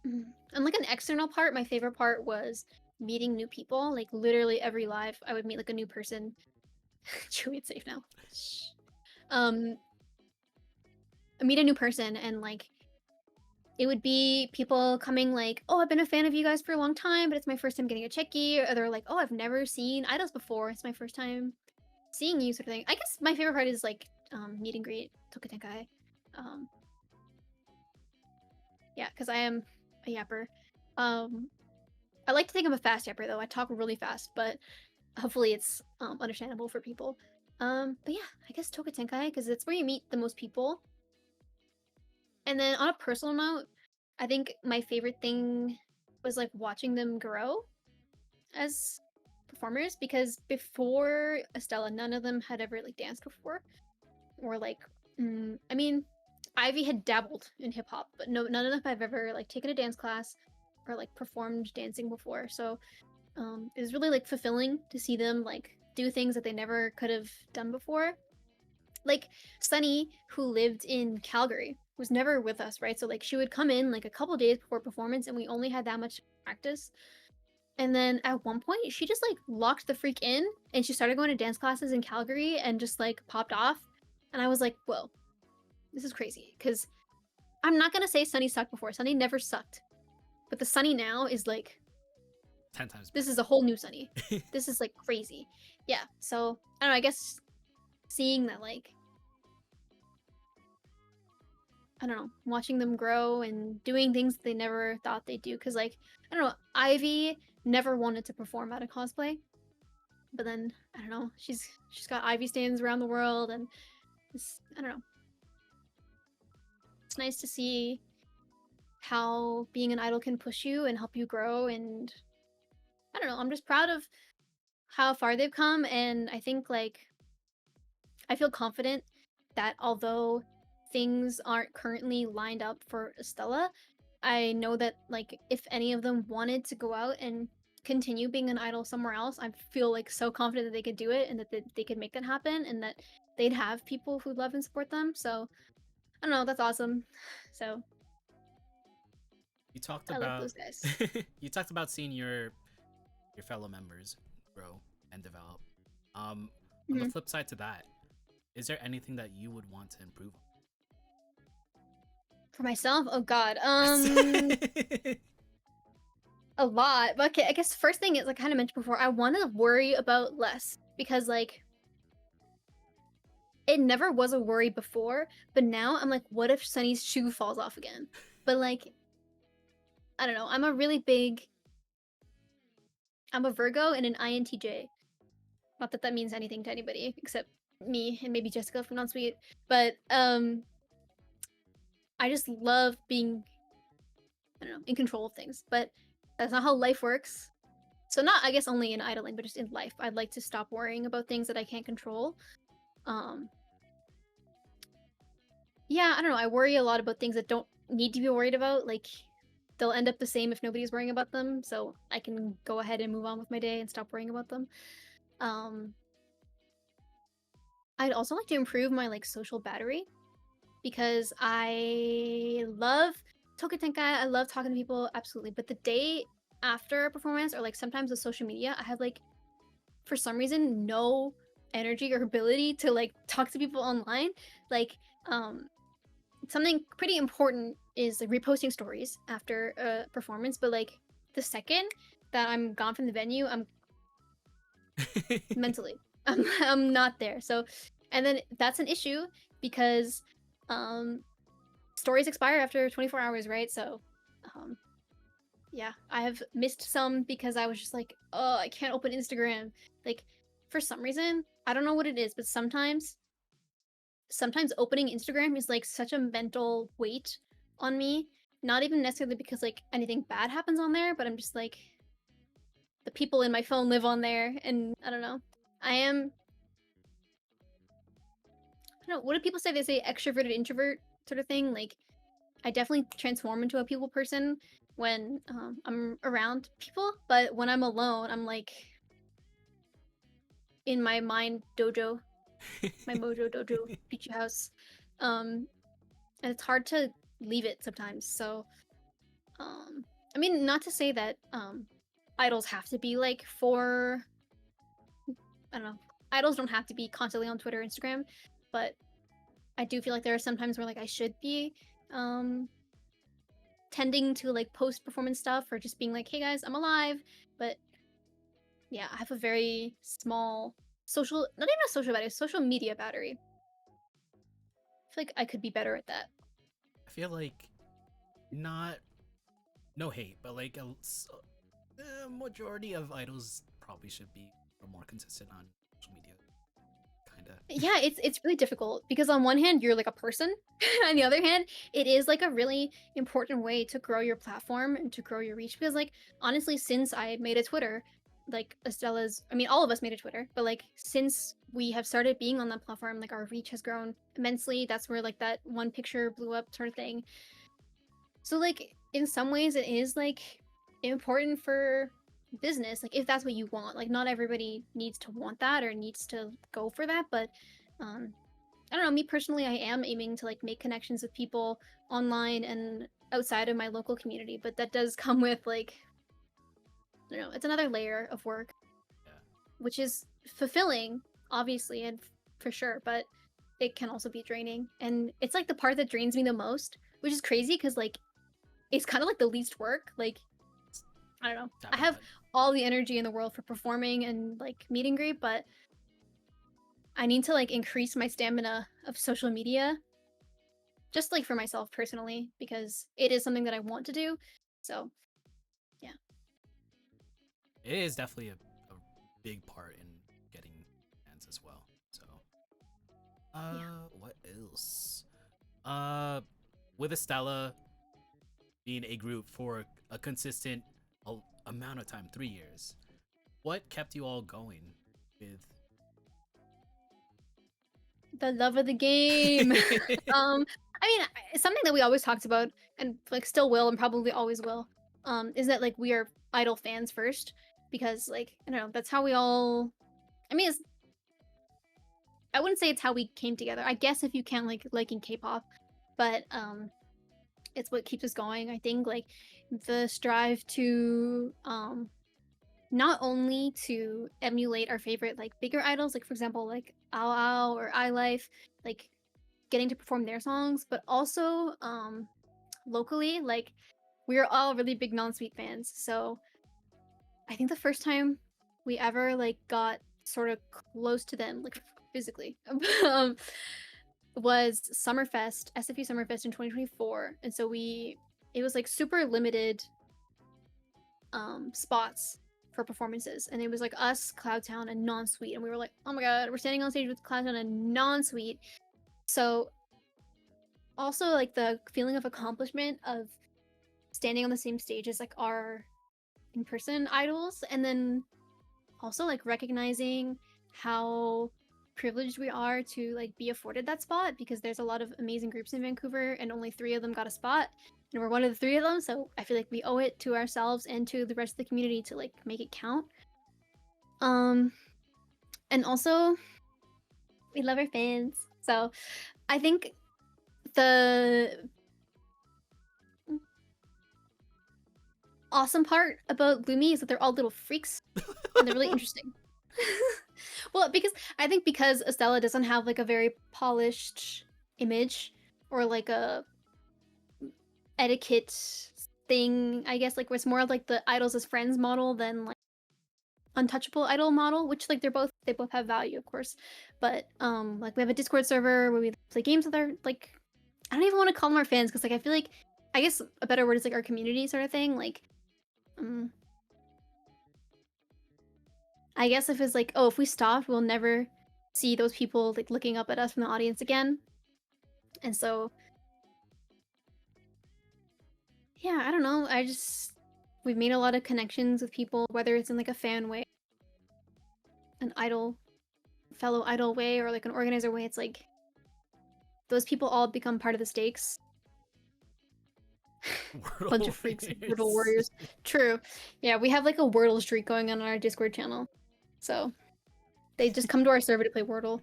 on like an external part, my favorite part was meeting new people. Like literally every live, I would meet like a new person. Chewy, it's safe now. I meet a new person, and like it would be people coming like, oh, I've been a fan of you guys for a long time, but it's my first time getting a checkie. Or they're like, oh, I've never seen idols before. It's my first time seeing you, sort of thing. I guess my favorite part is like meet and greet, Tokutenkai. Yeah, because I am a yapper. I like to think I'm a fast yapper though. I talk really fast, but hopefully it's understandable for people. But yeah, I guess Tokutenkai, because it's where you meet the most people. And then on a personal note, I think my favorite thing was like watching them grow as performers, because before Estella, none of them had ever like danced before, or like, I mean, Ivy had dabbled in hip hop, but none of them have ever like taken a dance class or like performed dancing before. So it was really like fulfilling to see them like do things that they never could have done before. Like Sunny, who lived in Calgary, was never with us, right? So like she would come in like a couple days before performance, and we only had that much practice. And then at one point, she just like locked the freak in, and she started going to dance classes in Calgary and just like popped off. And I was like, whoa, this is crazy. Because I'm not gonna say Sunny sucked before. Sunny never sucked, but the Sunny now is like 10 times this better. is a whole new Sunny. This is like crazy. Yeah. So I don't know. I guess seeing that like I don't know, watching them grow and doing things they never thought they'd do. Cause like, I don't know, Ivy never wanted to perform at a cosplay. But then, I don't know, she's got Ivy stands around the world and I don't know. It's nice to see how being an idol can push you and help you grow, and I don't know, I'm just proud of how far they've come, and I think like I feel confident that although things aren't currently lined up for Estella, I know that like if any of them wanted to go out and continue being an idol somewhere else, I feel like so confident that they could do it and that they could make that happen and that they'd have people who love and support them. So I don't know, that's awesome. So You talked I love about those guys. you talked about seeing your fellow members grow and develop. On the Mhm. flip side to that, is there anything that you would want to improve For myself, oh god, on? a lot. But okay, I guess first thing is like I kind of mentioned before, I want to worry about less because like it never was a worry before, but now I'm like, what if Sunny's shoe falls off again? But like, I don't know. I'm a Virgo and an INTJ. Not that that means anything to anybody except me and maybe Jessica from Non-Sweet. But I just love being, I don't know, in control of things. But that's not how life works. So not, I guess, only in idling, but just in life. I'd like to stop worrying about things that I can't control. Um, yeah, I don't know. I worry a lot about things that don't need to be worried about. Like they'll end up the same if nobody's worrying about them. So I can go ahead and move on with my day and stop worrying about them. Um, I'd also like to improve my like social battery because I love Tokutenkai. I love talking to people, absolutely. But the day after a performance or like sometimes with social media, I have like for some reason no energy or ability to like talk to people online. Like something pretty important is like reposting stories after a performance, but like the second that I'm gone from the venue, I'm mentally I'm not there. So and then that's an issue because stories expire after 24 hours, right? So um yeah, I have missed some because I was just like, oh, I can't open Instagram. Like for some reason, I don't know what it is, but sometimes opening Instagram is like such a mental weight on me. Not even necessarily because like anything bad happens on there, but I'm just like the people in my phone live on there, and I don't know. I don't know. What do people say? They say extroverted introvert sort of thing. Like I definitely transform into a people person when I'm around people, but when I'm alone, I'm like in my mind dojo, my mojo dojo, Piqi house, and it's hard to leave it sometimes. So, I mean, not to say that idols have to be like for I don't know, idols don't have to be constantly on Twitter, Instagram, but I do feel like there are some times where like I should be tending to like post performance stuff or just being like, hey guys, I'm alive. But yeah, I have a very small social, not even a social battery, social media battery. I feel like I could be better at that. I feel like not no hate, but like a majority of idols probably should be a little more consistent on social media. Kinda. Yeah, it's really difficult because on one hand you're like a person, on the other hand it is like a really important way to grow your platform and to grow your reach. Because like honestly, since I made a Twitter, like Estella's, I mean all of us made a Twitter, but like since we have started being on that platform, like our reach has grown immensely. That's where like that one picture blew up sort of thing. So like in some ways it is like important for business, like if that's what you want. Like not everybody needs to want that or needs to go for that, but I don't know, me personally, I am aiming to like make connections with people online and outside of my local community, but that does come with like I don't know, it's another layer of work, Yeah. which is fulfilling, obviously, and for sure, but it can also be draining. And it's like the part that drains me the most, which is crazy because like it's kind of like the least work. Like I don't know. I Tapping have that. all the energy in the world for performing and like meet and greet, but I need to like increase my stamina of social media just like for myself personally because it is something that I want to do. So, yeah. It is definitely a big part in getting fans as well. So, what else? With Estella being a group for a consistent amount of time, 3 years, what kept you all going with? The love of the game. I mean, it's something that we always talked about and like still will and probably always will. Is that like we are idol fans first because like I don't know, that's how we all I mean, it's I wouldn't say it's how we came together. I guess if you can like liking K-pop, but it's what keeps us going. I think like the strive to not only to emulate our favorite like bigger idols, like for example like Ao Ao or iLife, like getting to perform their songs, but also locally, like we are all really big non-sweet fans. So I think the first time we ever like got sort of close to them, like physically, um, was Summerfest, SFU Summerfest in 2024, and so it was like super limited spots for performances, and it was like us, Cloudtown, and Non-Sweet, and we were like, oh my god, we're standing on stage with Cloudtown and Non-Sweet. So also like the feeling of accomplishment of standing on the same stage as like our in-person idols, and then also like recognizing how privileged we are to like be afforded that spot because there's a lot of amazing groups in Vancouver and only 3 of them got a spot and we're one of the 3 of them, so I feel like we owe it to ourselves and to the rest of the community to like make it count. And also we love our fans, so I think the awesome part about Lumi is that they're all little freaks and they're really interesting. Well, because I think because Estella doesn't have like a very polished image or like a etiquette thing, I guess like it's more of like the idols as friends model than like untouchable idol model, which like they both have value, of course. But like we have a Discord server where we play games with our like I don't even want to call them our fans because like I feel like I guess a better word is like our community sort of thing. Like I guess if it's like, oh, if we stopped, we'll never see those people like looking up at us from the audience again. And so, yeah, I don't know. We've made a lot of connections with people, whether it's in like a fan way, an idol, fellow idol way, or like an organizer way. It's like those people all become part of the stakes. Bunch of freaks, Wordle warriors. True. Yeah, we have like a Wordle streak going on our Discord channel. So they just come to our server to play Wordle.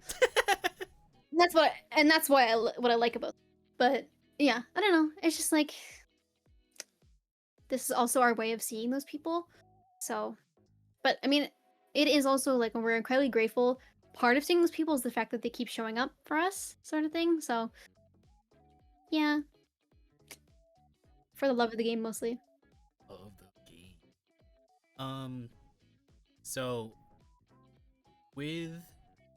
That's why what I like about it. But yeah, I don't know. It's just like this is also our way of seeing those people. So, but I mean, it is also like when we're incredibly grateful. Part of seeing those people is the fact that they keep showing up for us, sort of thing. So, yeah, for the love of the game mostly. Of the game. So with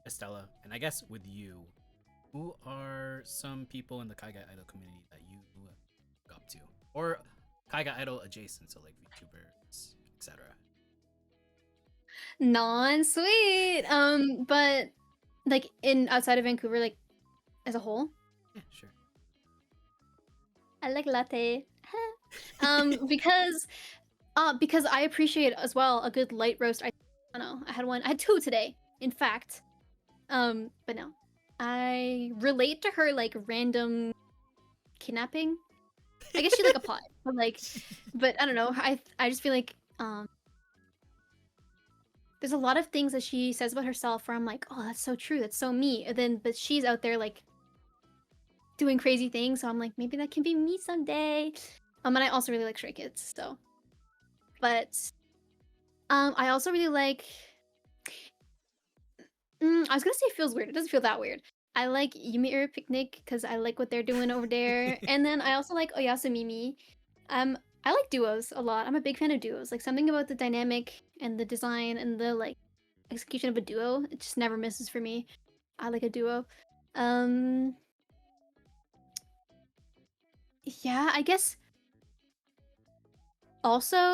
Estella, and I guess with you, who are some people in the Kaiga Idol community that you look up to? Or Kaiga Idol adjacent, so like VTubers, etc. Non-sweet. But like in outside of Vancouver, like as a whole, Yeah, sure. I like latte. Because I appreciate as well a good light roast. I don't know. I had 2 today, in fact. But no. I relate to her like random kidnapping. I guess she like applied. But I don't know. I just feel like there's a lot of things that she says about herself where I'm like, oh, that's so true. That's so me. And then but she's out there like doing crazy things, so I'm like, maybe that can be me someday. And I also really like Stray Kids, so. But I also really like. I was gonna say it feels weird. It doesn't feel that weird. I like Yumi Picnic because I like what they're doing over there, and then I also like Oyasamimi. I like duos a lot. I'm a big fan of duos. Like something about the dynamic and the design and the like execution of a duo, it just never misses for me. I like a duo. Um, yeah, I guess also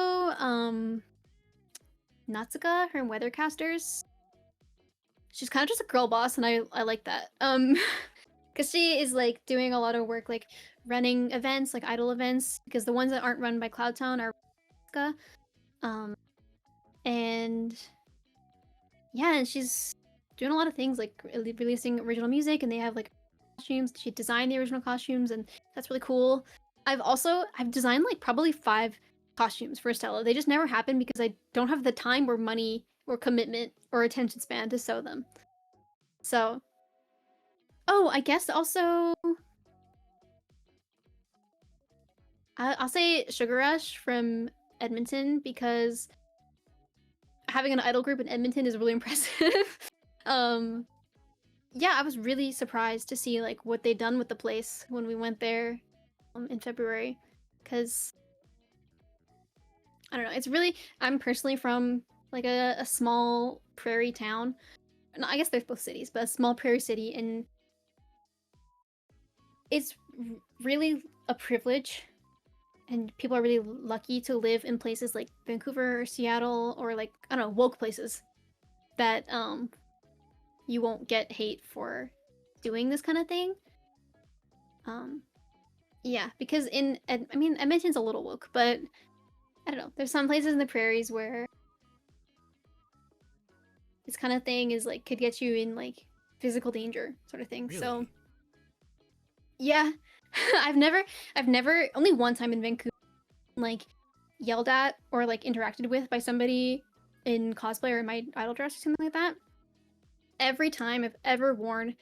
Natsuka, her Weathercasters. She's kind of just a girl boss, and I like that. Because she is like doing a lot of work, like running events, like idol events. Because the ones that aren't run by Cloudtown are Natsuka. And yeah, and she's doing a lot of things, like releasing original music, and they have like costumes. She designed the original costumes, and that's really cool. I've designed like probably 5 costumes for Estella. They just never happen because I don't have the time or money or commitment or attention span to sew them. So, oh, I guess also I'll say Sugar Rush from Edmonton because having an idol group in Edmonton is really impressive. Yeah, I was really surprised to see like what they'd done with the place when we went there in February, because I don't know. It's really I'm personally from like a small prairie town. No, I guess there's both cities, but a small prairie city, and it's really a privilege, and people are really lucky to live in places like Vancouver or Seattle or like I don't know woke places that you won't get hate for doing this kind of thing. Yeah, because I mean Edmonton's a little woke, but I don't know. There's some places in the prairies where this kind of thing is like could get you in like physical danger sort of thing. Really? So yeah, I've never only one time in Vancouver like yelled at or like interacted with by somebody in cosplay or in my idol dress or something like that. Every time I've ever worn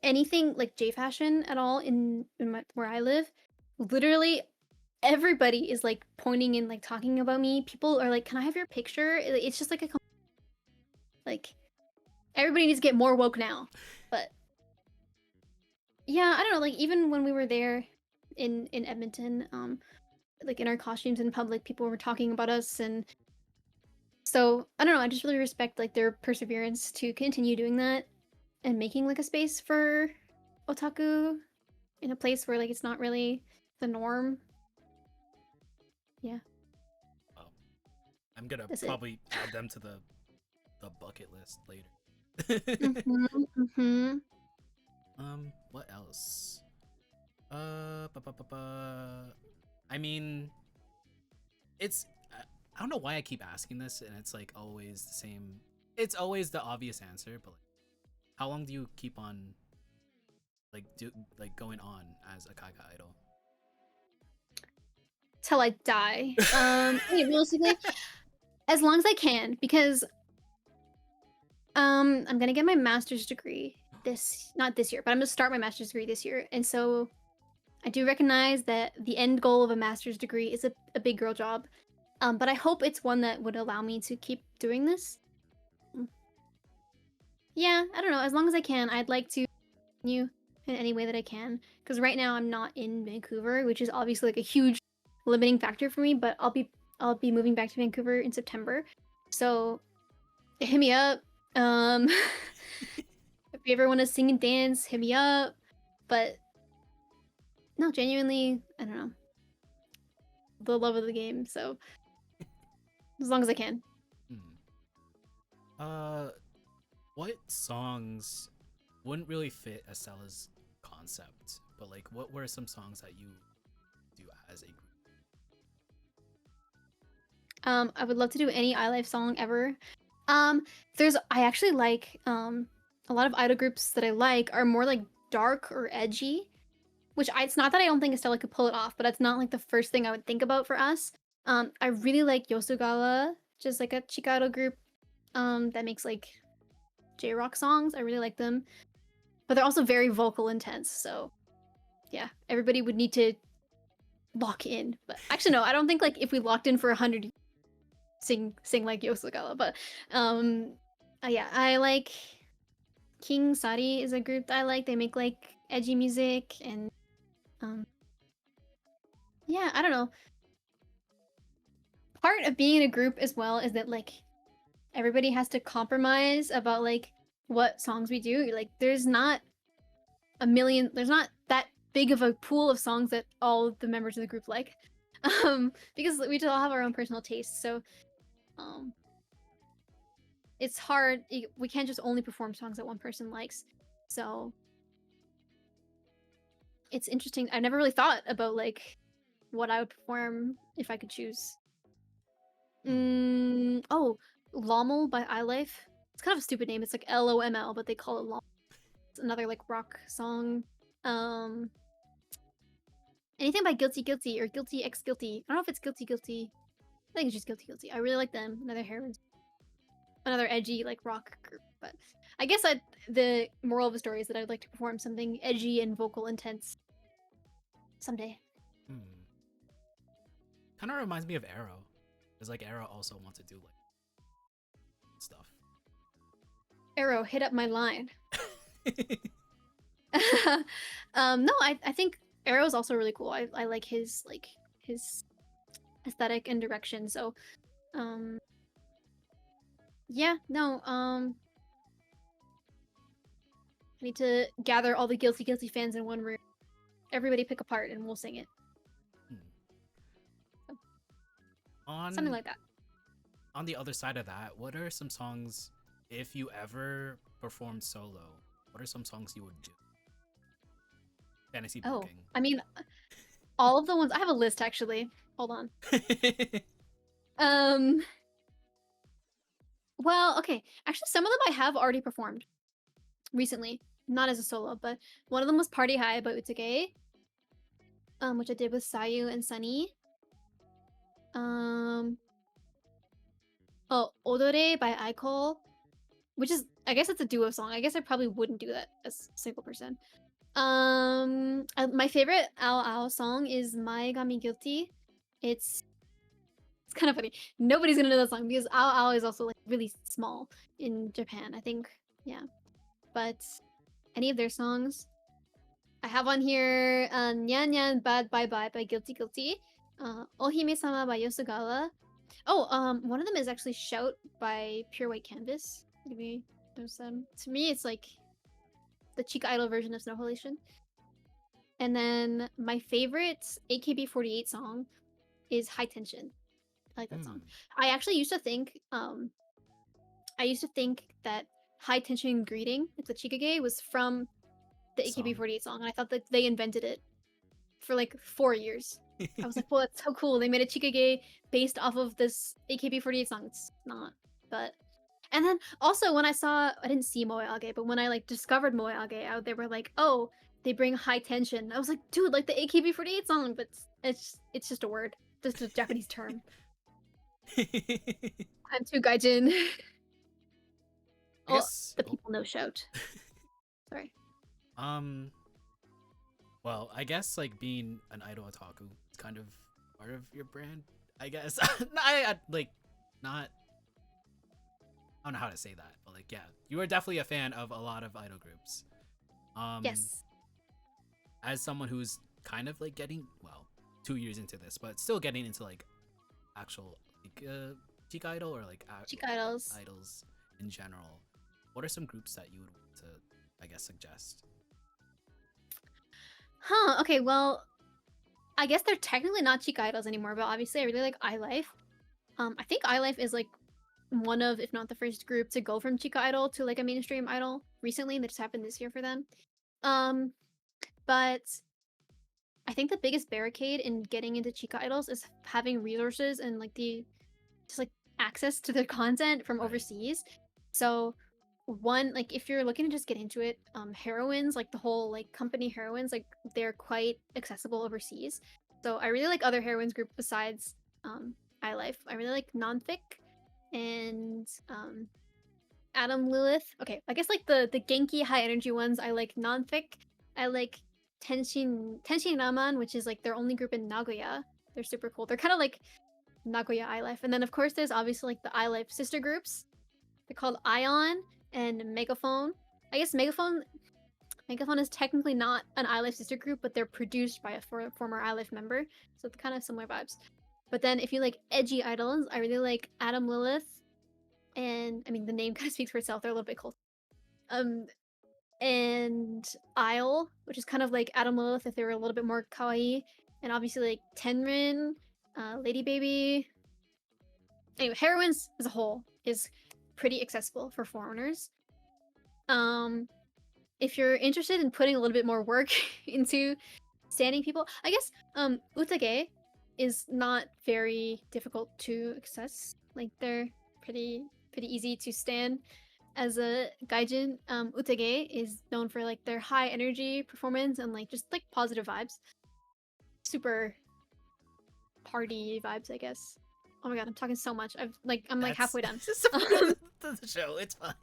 anything like J fashion at all where I live, literally everybody is like pointing and like talking about me. People are like, "Can I have your picture?" It's just like like everybody needs to get more woke now. But yeah, I don't know. Like even when we were there in Edmonton, like in our costumes in public, people were talking about us, and so I don't know. I just really respect like their perseverance to continue doing that and making like a space for otaku in a place where like it's not really the norm. Yeah. Oh, I'm gonna That's it. probably add them to the bucket list later. Mm-hmm. What else? I mean, it's I don't know why I keep asking this, and it's like always the same. It's always the obvious answer, but like, how long do you keep on going on as a Kaga idol? Till I die. Realistically, as long as I can, because I'm gonna get my master's degree not this year, but I'm gonna start my master's degree this year, and so I do recognize that the end goal of a master's degree is a big girl job. But I hope it's one that would allow me to keep doing this. Yeah, I don't know. As long as I can, I'd like to continue in any way that I can. Because right now I'm not in Vancouver, which is obviously like a huge limiting factor for me. But I'll be moving back to Vancouver in September, so hit me up. If you ever want to sing and dance, hit me up. But no, genuinely, I don't know. The love of the game, so as long as I can. What songs wouldn't really fit Estella's concept, but like what were some songs that you do as a group? I would love to do any iLife song ever. I actually like a lot of idol groups that I like are more like dark or edgy, which it's not that I don't think Estella could pull it off, but it's not like the first thing I would think about for us. I really like Yosugawa, just like a Chikado group that makes like J-rock songs. I really like them, but they're also very vocal intense. So yeah, everybody would need to lock in. But actually, no, I don't think like if we locked in for 100, sing like Yosagawa, but yeah, I like King Sari is a group that I like. They make like edgy music and um yeah, I don't know. Part of being in a group as well is that like everybody has to compromise about like what songs we do. Like there's not there's not that big of a pool of songs that all the members of the group like. Because we just all have our own personal tastes. So um it's hard. We can't just only perform songs that one person likes. So it's interesting. I never really thought about like what I would perform if I could choose. Oh, Lommel by iLife. It's kind of a stupid name. It's like LOML, but they call it Lommel. It's another like rock song. Anything by Guilty Guilty or Guilty X Guilty. I don't know if it's Guilty Guilty. I think it's just Guilty Guilty. I really like them. Another edgy like rock group. But I guess the moral of the story is that I'd like to perform something edgy and vocal intense someday. Kind of reminds me of Arrow. Because like Arrow also wants to do like stuff. Arrow, hit up my line. No, I think Arrow's also really cool. I like his aesthetic and direction. So yeah, no, I need to gather all the Guilty fans in one room. Everybody pick a part and we'll sing it. Something like that. On the other side of that, what are some songs, if you ever performed solo, what are some songs you would do? Fantasy booking. I mean, all of the ones I have a list actually. Hold on. Well, okay. Actually, some of them I have already performed recently, not as a solo, but one of them was Party High by Utage, which I did with Sayu and Sunny. Oh, Odore by Aiko, which is, I guess it's a duo song. I guess I probably wouldn't do that as a single person. My favorite Ao Ao song is Mae Gami Guilty. It's kind of funny. Nobody's gonna know that song because Ao Ao is also like really small in Japan, I think. Yeah, but any of their songs, I have on here. Nyan Nyan Bad Bye Bye by Guilty. Ohime Sama by Yosagawa. Oh, one of them is actually Shout by Pure White Canvas. Maybe there's them. To me, it's like the Chica Idol version of Snow Halation. And then my favorite AKB48 song is High Tension. I like that song. I actually used to think that High Tension Greeting, it's a Chikage, was from the AKB48 song, and I thought that they invented it for like 4 years. I was like, well, that's so cool. They made a Chikage based off of this AKB48 song. It's not, but... And then also when I didn't see Moeage, but when I like discovered Moeage out, they were like, oh, they bring High Tension. I was like, dude, like the AKB48 song, but it's just a word. Just a Japanese term. I'm too gaijin. The people know Shout. Sorry. Well, I guess like being an idol otaku is kind of part of your brand, I guess. I don't know how to say that, but like, yeah, you are definitely a fan of a lot of idol groups. Yes. As someone who's kind of like getting 2 years into this, but still getting into like actual like Chica Idol or like Chica idols in general, what are some groups that you would want to, I guess, suggest? Okay, well, I guess they're technically not Chica idols anymore, but obviously I really like iLife. I think iLife is like one of, if not the first group to go from Chica Idol to like a mainstream idol recently. That just happened this year for them. But I think the biggest barricade in getting into Chica idols is having resources and like just like access to their content from overseas. So one, like if you're looking to just get into it, heroines, like the whole like company heroines, like they're quite accessible overseas. So I really like other heroines group besides iLife. I really like Nonfic and Adam Lilith. Okay, I guess like the Genki high energy ones, I like Nonfic. I like Tenshin Raman, which is like their only group in Nagoya. They're super cool. They're kind of like Nagoya iLife. And then of course there's obviously like the iLife sister groups. They're called Ion and Megaphone. I guess Megaphone is technically not an iLife sister group, but they're produced by a former iLife member, so it's kind of similar vibes. But then if you like edgy idols, I really like Adam Lilith, and I mean the name kind of speaks for itself. They're a little bit cool. And Isle, which is kind of like Adam Lilith if they were a little bit more kawaii, and obviously like Tenrin, Lady Baby. Anyway, Heroines as a whole is pretty accessible for foreigners. If you're interested in putting a little bit more work into standing people, I guess Utage is not very difficult to access. Like they're pretty easy to stand. As a gaijin, Utage is known for like their high energy performance and like just like positive vibes. Super party vibes, I guess. Oh my god, I'm talking so much. I'm like halfway done. The show. It's fine.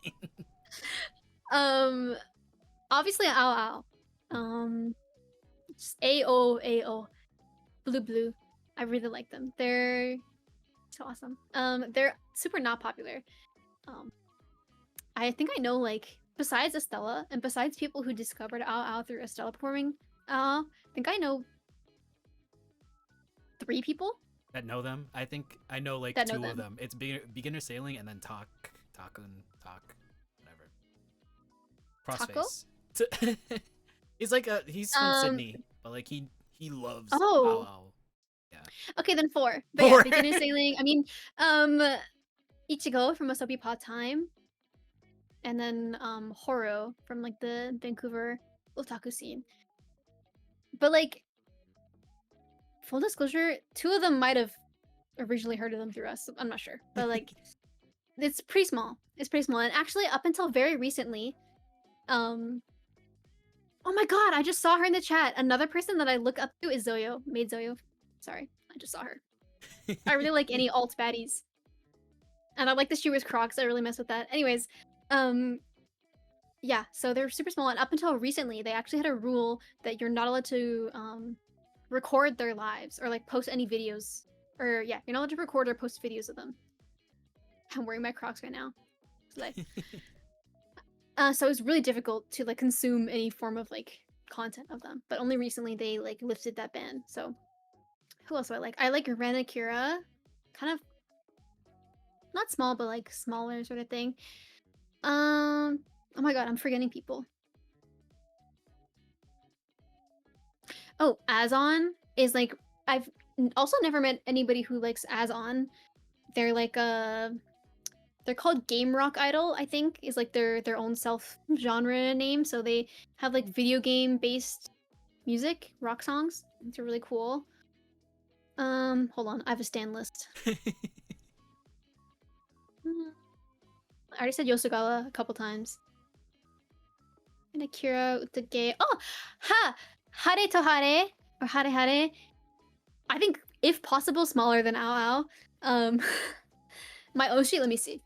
Obviously Ao Ao. Just AO. Blue. I really like them. They're so awesome. They're super not popular. I think I know like besides Estella and besides people who discovered Ao Ao through Estella performing Ao, I think I know 3 people That know them. I think I know like that know 2 of them. them. It's beginner sailing and then Talk, whatever. Taco? Crossface. He's from Sydney, but like he loves Oh. Ao Ao. Yeah. Okay, then 4. But 4. yeah, beginner sailing. I mean, Ichigo from Asobi Pa Time. And then Horo from like the Vancouver otaku scene. But like full disclosure, 2 of them might have originally heard of them through us. I'm not sure. But like it's pretty small. And actually up until very recently, oh my god, I just saw her in the chat. Another person that I look up to is Zoyo. Maid Zoyo. Sorry, I just saw her. I really like any alt baddies. And I like that she wears Crocs. I really mess with that. Anyways, yeah, so they're super small, and up until recently, they actually had a rule that you're not allowed to record their lives or like post any videos. Or yeah, you're not allowed to record or post videos of them. I'm wearing my Crocs right now. So it's really difficult to like consume any form of like content of them. But only recently they like lifted that ban. So who else do I like? I like Ranakira, kind of not small, but like smaller sort of thing. Oh my god, I'm forgetting people. Oh, Azon is like I've also never met anybody who likes Azon. They're like they're called Game Rock Idol, I think, is like their own self genre name. So they have like video game based music, rock songs. It's really cool. Hold on, I have a stan list. I already said Yosugawa a couple times. And Akira Utage. Oh, Hare to Hare or Hare Hare. I think if possible smaller than Ao Ao. My Oshi, let me see.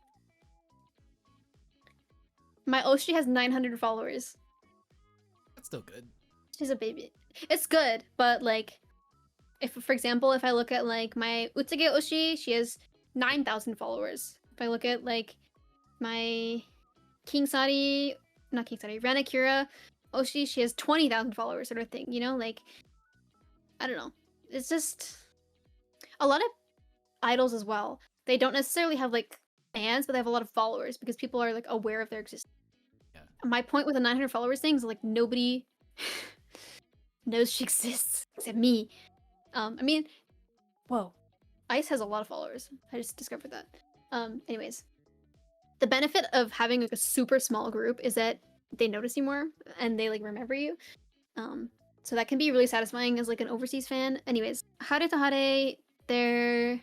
My Oshi has 900 followers. That's still good. She's a baby. It's good, but like if for example, if I look at like my Utage Oshi, she has 9,000 followers. If I look at like my Ranakira Oshi, she has 20,000 followers sort of thing, you know? Like, I don't know. It's just a lot of idols as well. They don't necessarily have like fans, but they have a lot of followers because people are like aware of their existence. Yeah. My point with the 900 followers thing is like nobody knows she exists except me. I mean, whoa. Ice has a lot of followers. I just discovered that. Anyways. The benefit of having like a super small group is that they notice you more and they like remember you. So that can be really satisfying as like an overseas fan. Anyways, Hare to Hare, they're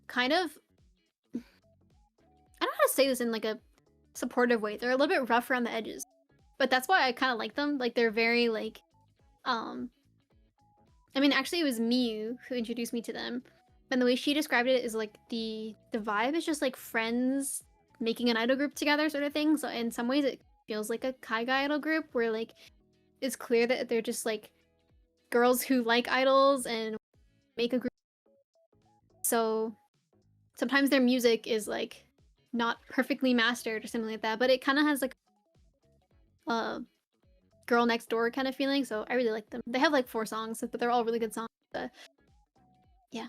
kind of I don't know how to say this in like a supportive way. They're a little bit rough around the edges. But that's why I kind of like them. Like they're very like I mean actually it was Miyu who introduced me to them. And the way she described it is like the vibe is just like friends making an idol group together sort of thing. So in some ways it feels like a Kaiga idol group where like it's clear that they're just like girls who like idols and make a group So sometimes their music is like not perfectly mastered or something like that, but it kind of has like a girl next door kind of feeling. So I really like them. They have like 4 songs, but they're all really good songs. Yeah.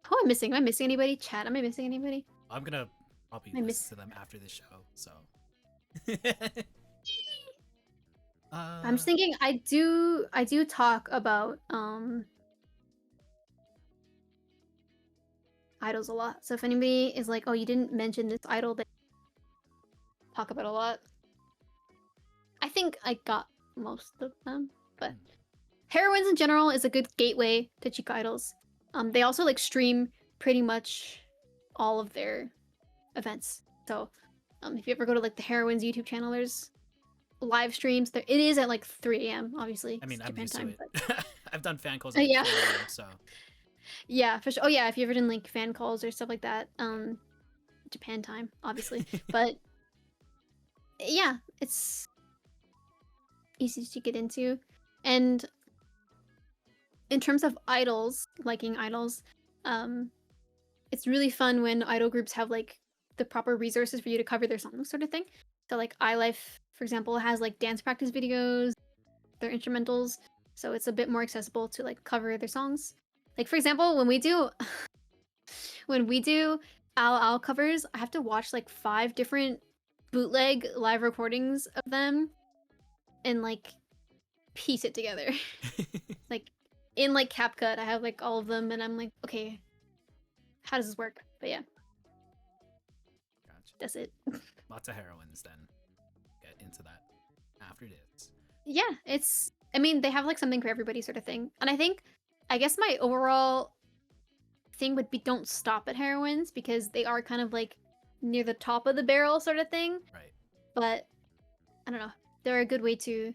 Who am I missing? Am I missing anybody? Chat, am I missing anybody? I'm gonna probably I listen miss- to them after the show. So. I'm just thinking I do talk about idols a lot. So if anybody is like, oh, you didn't mention this idol that I talk about a lot, I think I got most of them. But heroines in general is a good gateway to Chica idols. They also like stream pretty much all of their events. So if you ever go to like the heroines YouTube channel, there's live streams. There it is at like 3 a.m. Obviously. I mean, it's I'm Japan used time, to it. I've done fan calls but... at yeah. 4 a.m. So. Yeah, for sure. Oh yeah, if you ever done like fan calls or stuff like that, Japan time, obviously. But yeah, it's easy to get into. And in terms of idols, liking idols, it's really fun when idol groups have like the proper resources for you to cover their songs, sort of thing. So like iLife, for example, has like dance practice videos, their instrumentals, so it's a bit more accessible to like cover their songs. Like for example, when we do Owl covers, I have to watch like 5 different bootleg live recordings of them and like piece it together. Like in like CapCut, I have like all of them and I'm like, okay, how does this work? But yeah. Gotcha. That's it. Lots of heroines then. Get into that after this. Yeah, I mean, they have like something for everybody sort of thing. And I guess my overall thing would be don't stop at heroines because they are kind of like near the top of the barrel sort of thing. Right. But I don't know. They're a good way to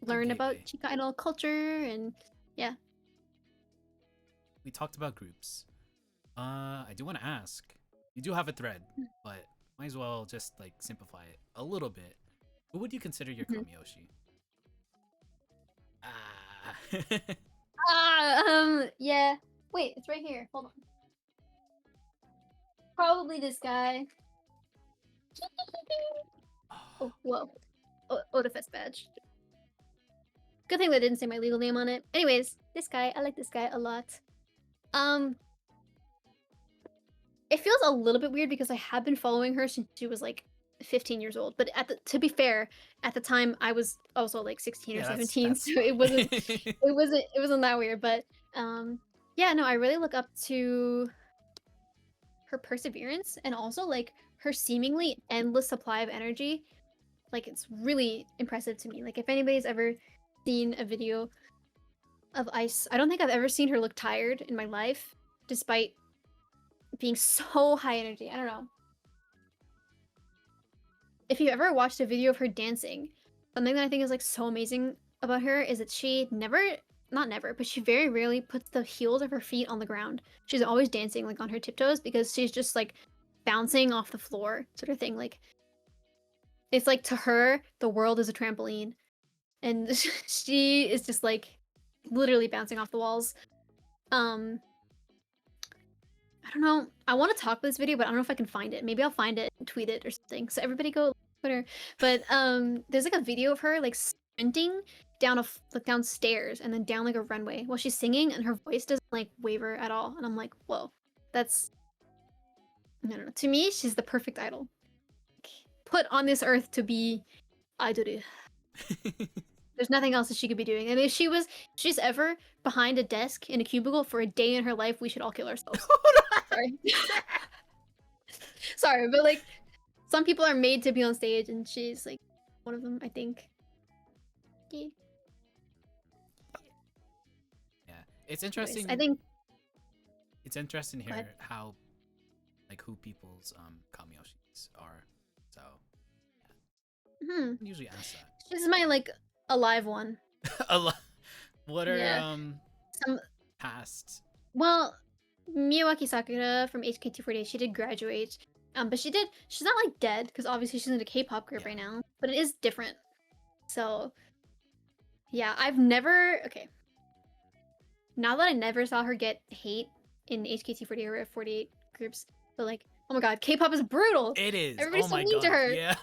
learn about gateway. Chica idol culture and yeah. We talked about groups. I do want to ask. You do have a thread, but might as well just like simplify it a little bit. Who would you consider your Kamiyoshi? Yeah. Wait, it's right here. Hold on. Probably this guy. Oh, whoa. Odafest badge. Good thing they didn't say my legal name on it. Anyways, this guy, I like this guy a lot. It feels a little bit weird because I have been following her since she was like 15 years old. But to be fair, at the time I was also like 16 or 17, that's so fine. it wasn't that weird. But yeah, no, I really look up to her perseverance and also like her seemingly endless supply of energy. Like it's really impressive to me. Like if anybody's ever seen a video of Ice, I don't think I've ever seen her look tired in my life, despite being so high energy. I don't know. If you ever watched a video of her dancing, something that I think is like so amazing about her is that she but she very rarely puts the heels of her feet on the ground. She's always dancing like on her tiptoes because she's just like bouncing off the floor sort of thing. Like it's like to her, the world is a trampoline. And she is just like literally bouncing off the walls. I don't know. I want to talk about this video, but I don't know if I can find it. Maybe I'll find it and tweet it or something. So everybody go Twitter. But there's like a video of her like sprinting downstairs and then down like a runway while she's singing, and her voice doesn't like waver at all. And I'm like, whoa, that's I don't know. To me, she's the perfect idol. Put on this earth to be idol. There's nothing else that she could be doing. And if she's ever behind a desk in a cubicle for a day in her life, we should all kill ourselves. Sorry. Sorry, but like some people are made to be on stage and she's like one of them, I think. Yeah. Yeah. It's interesting. Anyways, I think it's interesting to Go hear ahead. how like who people's Kamiyoshis are. So I usually ask that. she's my like alive one. A lot. What are Yeah. Some past? Well, Miyawaki Sakura from HK248, she did graduate. But she's not like dead because obviously she's in a K-pop group Yeah. right now, but it is different. So yeah, I've never now that I never saw her get hate in HKT48 or F48 groups, but like, oh my god, K-pop is brutal. It is. Everybody's Oh so my mean to god. her. Yeah.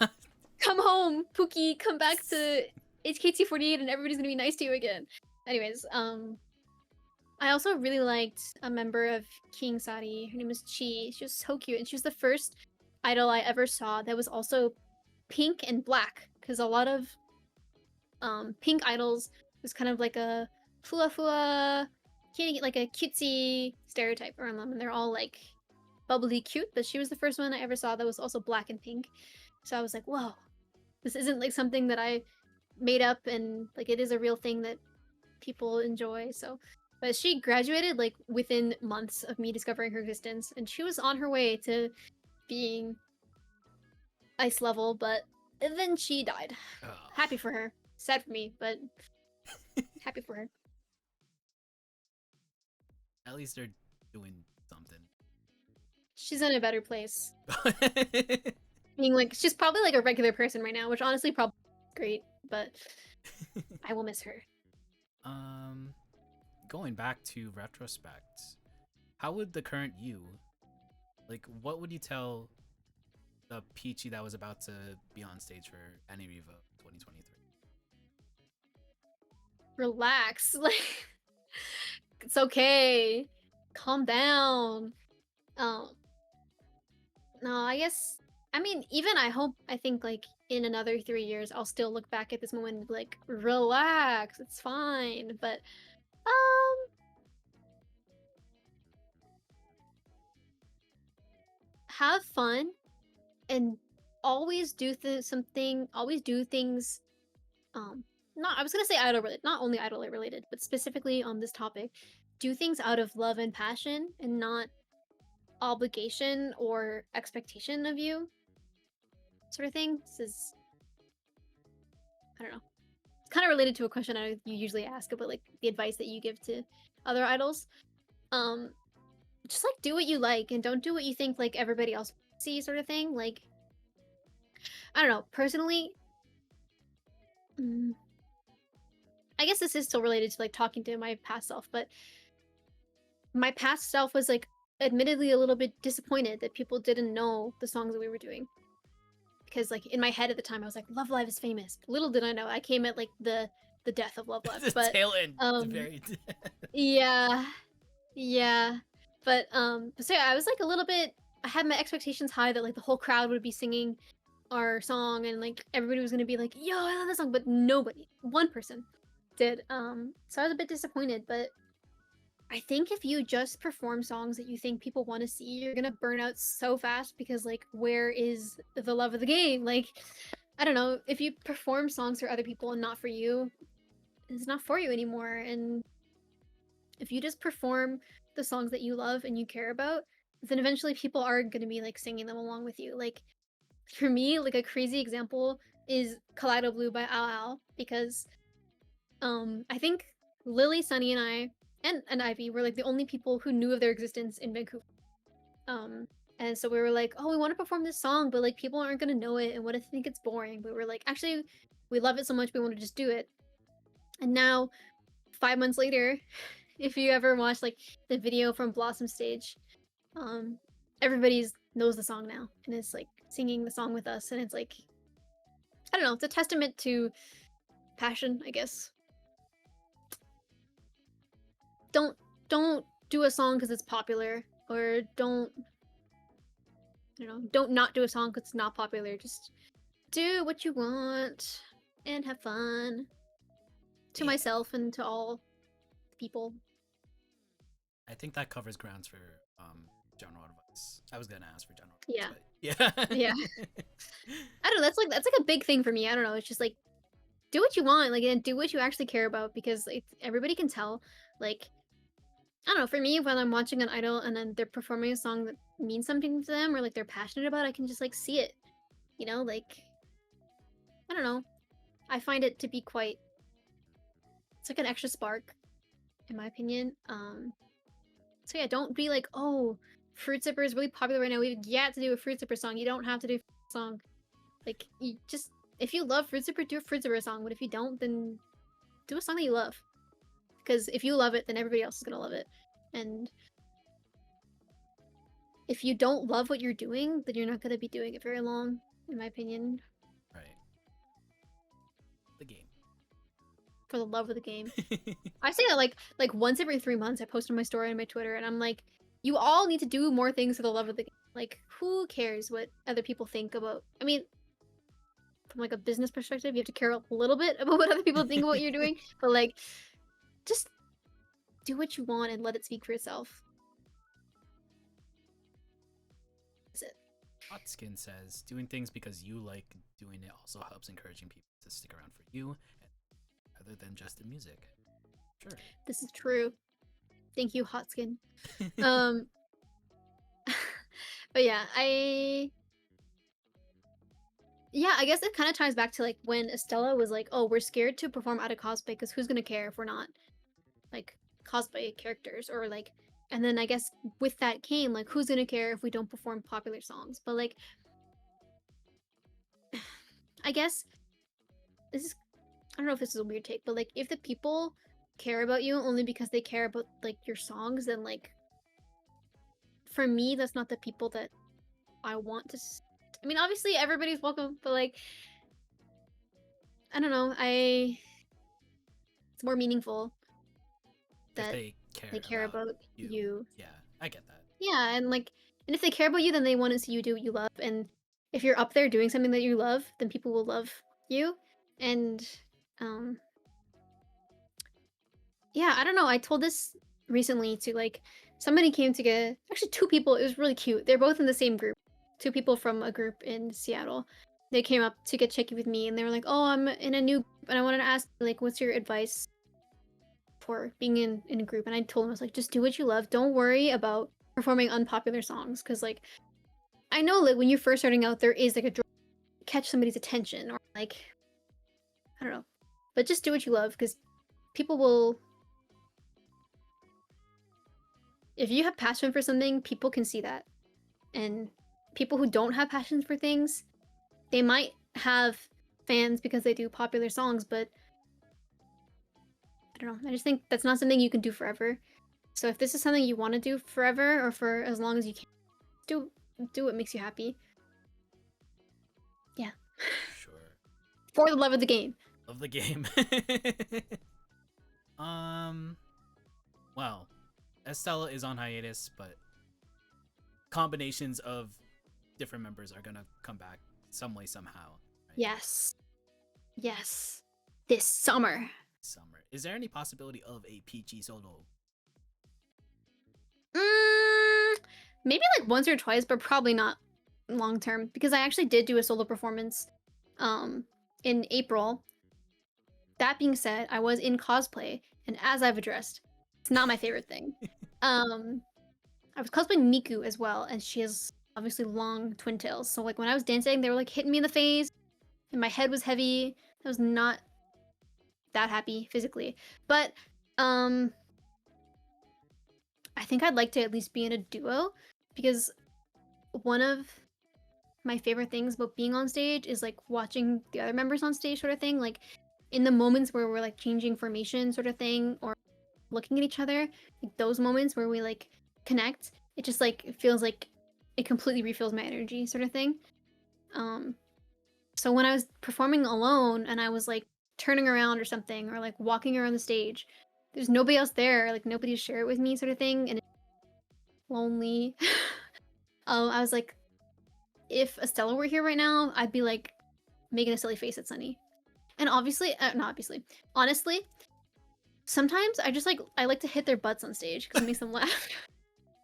Come home, Pookie. Come back to HKT48, and everybody's gonna be nice to you again. Anyways, I also really liked a member of King Sari. Her name was Chi. She was so cute, and she was the first idol I ever saw that was also pink and black. Because a lot of pink idols was kind of like a fua, like a cutesy stereotype around them, and they're all like bubbly cute. But she was the first one I ever saw that was also black and pink. So I was like, whoa, this isn't like something that I made up, and like it is a real thing that people enjoy. So, but she graduated like within months of me discovering her existence, and she was on her way to being ice level, but then she died. Oh. Happy for her. Sad for me, but happy for her. At least they're doing something. She's in a better place. Being like, she's probably like a regular person right now, which honestly probably great, but I will miss her. Going back to retrospect, how would the current you, like, what would you tell the Piqi that was about to be on stage for Annie Revo 2023? Relax, like, it's okay. Calm down. No, I guess. I mean, even I think like in another 3 years, I'll still look back at this moment and be like, relax, it's fine. But have fun and always do something. Always do things. Not I was gonna say idol related, not only idol related, but specifically on this topic. Do things out of love and passion, and not obligation or expectation of you, sort of thing. This is, I don't know. It's kind of related to a question you usually ask about like the advice that you give to other idols. Just like do what you like and don't do what you think like everybody else sees, sort of thing. Like, I don't know. Personally, I guess this is still related to like talking to my past self, but my past self was like admittedly a little bit disappointed that people didn't know the songs that we were doing. Because like in my head at the time I was like, Love Live is famous. Little did I know I came at like the death of Love Live. The But tail end. yeah. But so yeah, I was like a little bit, I had my expectations high that like the whole crowd would be singing our song and like everybody was gonna be like, yo, I love this song, but nobody, one person did. So I was a bit disappointed, but I think if you just perform songs that you think people want to see, you're gonna burn out so fast, because like where is the love of the game? Like, I don't know, if you perform songs for other people and not for you, it's not for you anymore. And if you just perform the songs that you love and you care about, then eventually people are gonna be like singing them along with you. Like for me, like a crazy example is Kaleido Blue by Ao Ao, because I think Lily, Sunny, and I and Ivy were like the only people who knew of their existence in Vancouver. And so we were like, oh, we want to perform this song, but like people aren't gonna know it, and what if they think it's boring? But we're like, actually, we love it so much, we want to just do it. And now, 5 months later, if you ever watch like the video from Blossom stage, everybody knows the song now and is like singing the song with us, and it's like, I don't know, it's a testament to passion, I guess. Don't do a song because it's popular, or don't not do a song because it's not popular. Just do what you want and have fun. To myself and to all people. I think that covers grounds for general advice. I was gonna ask for general Yeah. advice, but yeah. I don't know, that's like a big thing for me. I don't know, it's just like do what you want, like, and do what you actually care about, because like everybody can tell. Like, I don't know, for me, when I'm watching an idol and then they're performing a song that means something to them or like they're passionate about, I can just like see it. You know, like, I don't know. I find it to be quite, it's like an extra spark, in my opinion. So yeah, don't be like, oh, Fruit Zipper is really popular right now, we've got to do a Fruit Zipper song. You don't have to do a song. Like, you just, if you love Fruit Zipper, do a Fruit Zipper song. But if you don't, then do a song that you love. because if you love it, then everybody else is gonna love it. And if you don't love what you're doing, then you're not gonna be doing it very long, in my opinion. Right. The game. For the love of the game. I say that like once every 3 months. I post on my story on my Twitter, and I'm like, you all need to do more things for the love of the game. Like, who cares what other people think about? I mean, from like a business perspective, you have to care a little bit about what other people think about what you're doing, but like, just do what you want and let it speak for itself. That's it. Hotskin says, doing things because you like doing it also helps encouraging people to stick around for you, rather than just the music. Sure. This is true. Thank you, Hotskin. But yeah, I guess it kind of ties back to like when Estella was like, "Oh, we're scared to perform out of cosplay because who's gonna care if we're not like cosplay characters?" Or like, and then I guess with that came like, who's gonna care if we don't perform popular songs? But like, I guess this is, I don't know if this is a weird take, but like, if the people care about you only because they care about like your songs, then like, for me, that's not the people that I want to. I mean, obviously everybody's welcome, but like, I don't know. It's more meaningful that If they care about you. Yeah, I get that. Yeah, and like, and if they care about you, then they want to see you do what you love. And if you're up there doing something that you love, then people will love you. And yeah, I don't know. I told this recently to like somebody came to get, actually 2 people. It was really cute. They're both in the same group. 2 people from a group in Seattle. They came up to get checky with me, and they were like, "Oh, I'm in a new group, and I wanted to ask like, what's your advice for being in a group?" And I told them, I was like, just do what you love. Don't worry about performing unpopular songs, because like, I know like when you're first starting out, there is like a drive to catch somebody's attention, or like, I don't know, but just do what you love, because people will. If you have passion for something, people can see that. And people who don't have passions for things, they might have fans because they do popular songs, but I don't know. I just think that's not something you can do forever. So if this is something you want to do forever or for as long as you can, do what makes you happy. Yeah. Sure. For the love of the game. Love the game. Well, Estella is on hiatus, but combinations of different members are gonna come back some way, somehow. Right? Yes. Yes. This summer. Summer. Is there any possibility of a Piqi solo? Maybe like once or twice, but probably not long term, because I actually did do a solo performance in April. That being said, I was in cosplay, and as I've addressed, it's not my favorite thing. I was cosplaying Miku as well, and she has obviously long twin tails. So like when I was dancing, they were like hitting me in the face, and my head was heavy. I was not that happy physically, but I think I'd like to at least be in a duo, because one of my favorite things about being on stage is like watching the other members on stage, sort of thing. Like in the moments where we're like changing formation, sort of thing, or looking at each other, like those moments where we like connect, it just like it feels like it completely refills my energy, sort of thing. So when I was performing alone and I was like turning around or something, or like walking around the stage, there's nobody else there, like nobody to share it with me, sort of thing, and it's lonely. I was like, if Estella were here right now, I'd be like making a silly face at Sunny. And obviously, not obviously, honestly, sometimes I like to hit their butts on stage because it makes them laugh.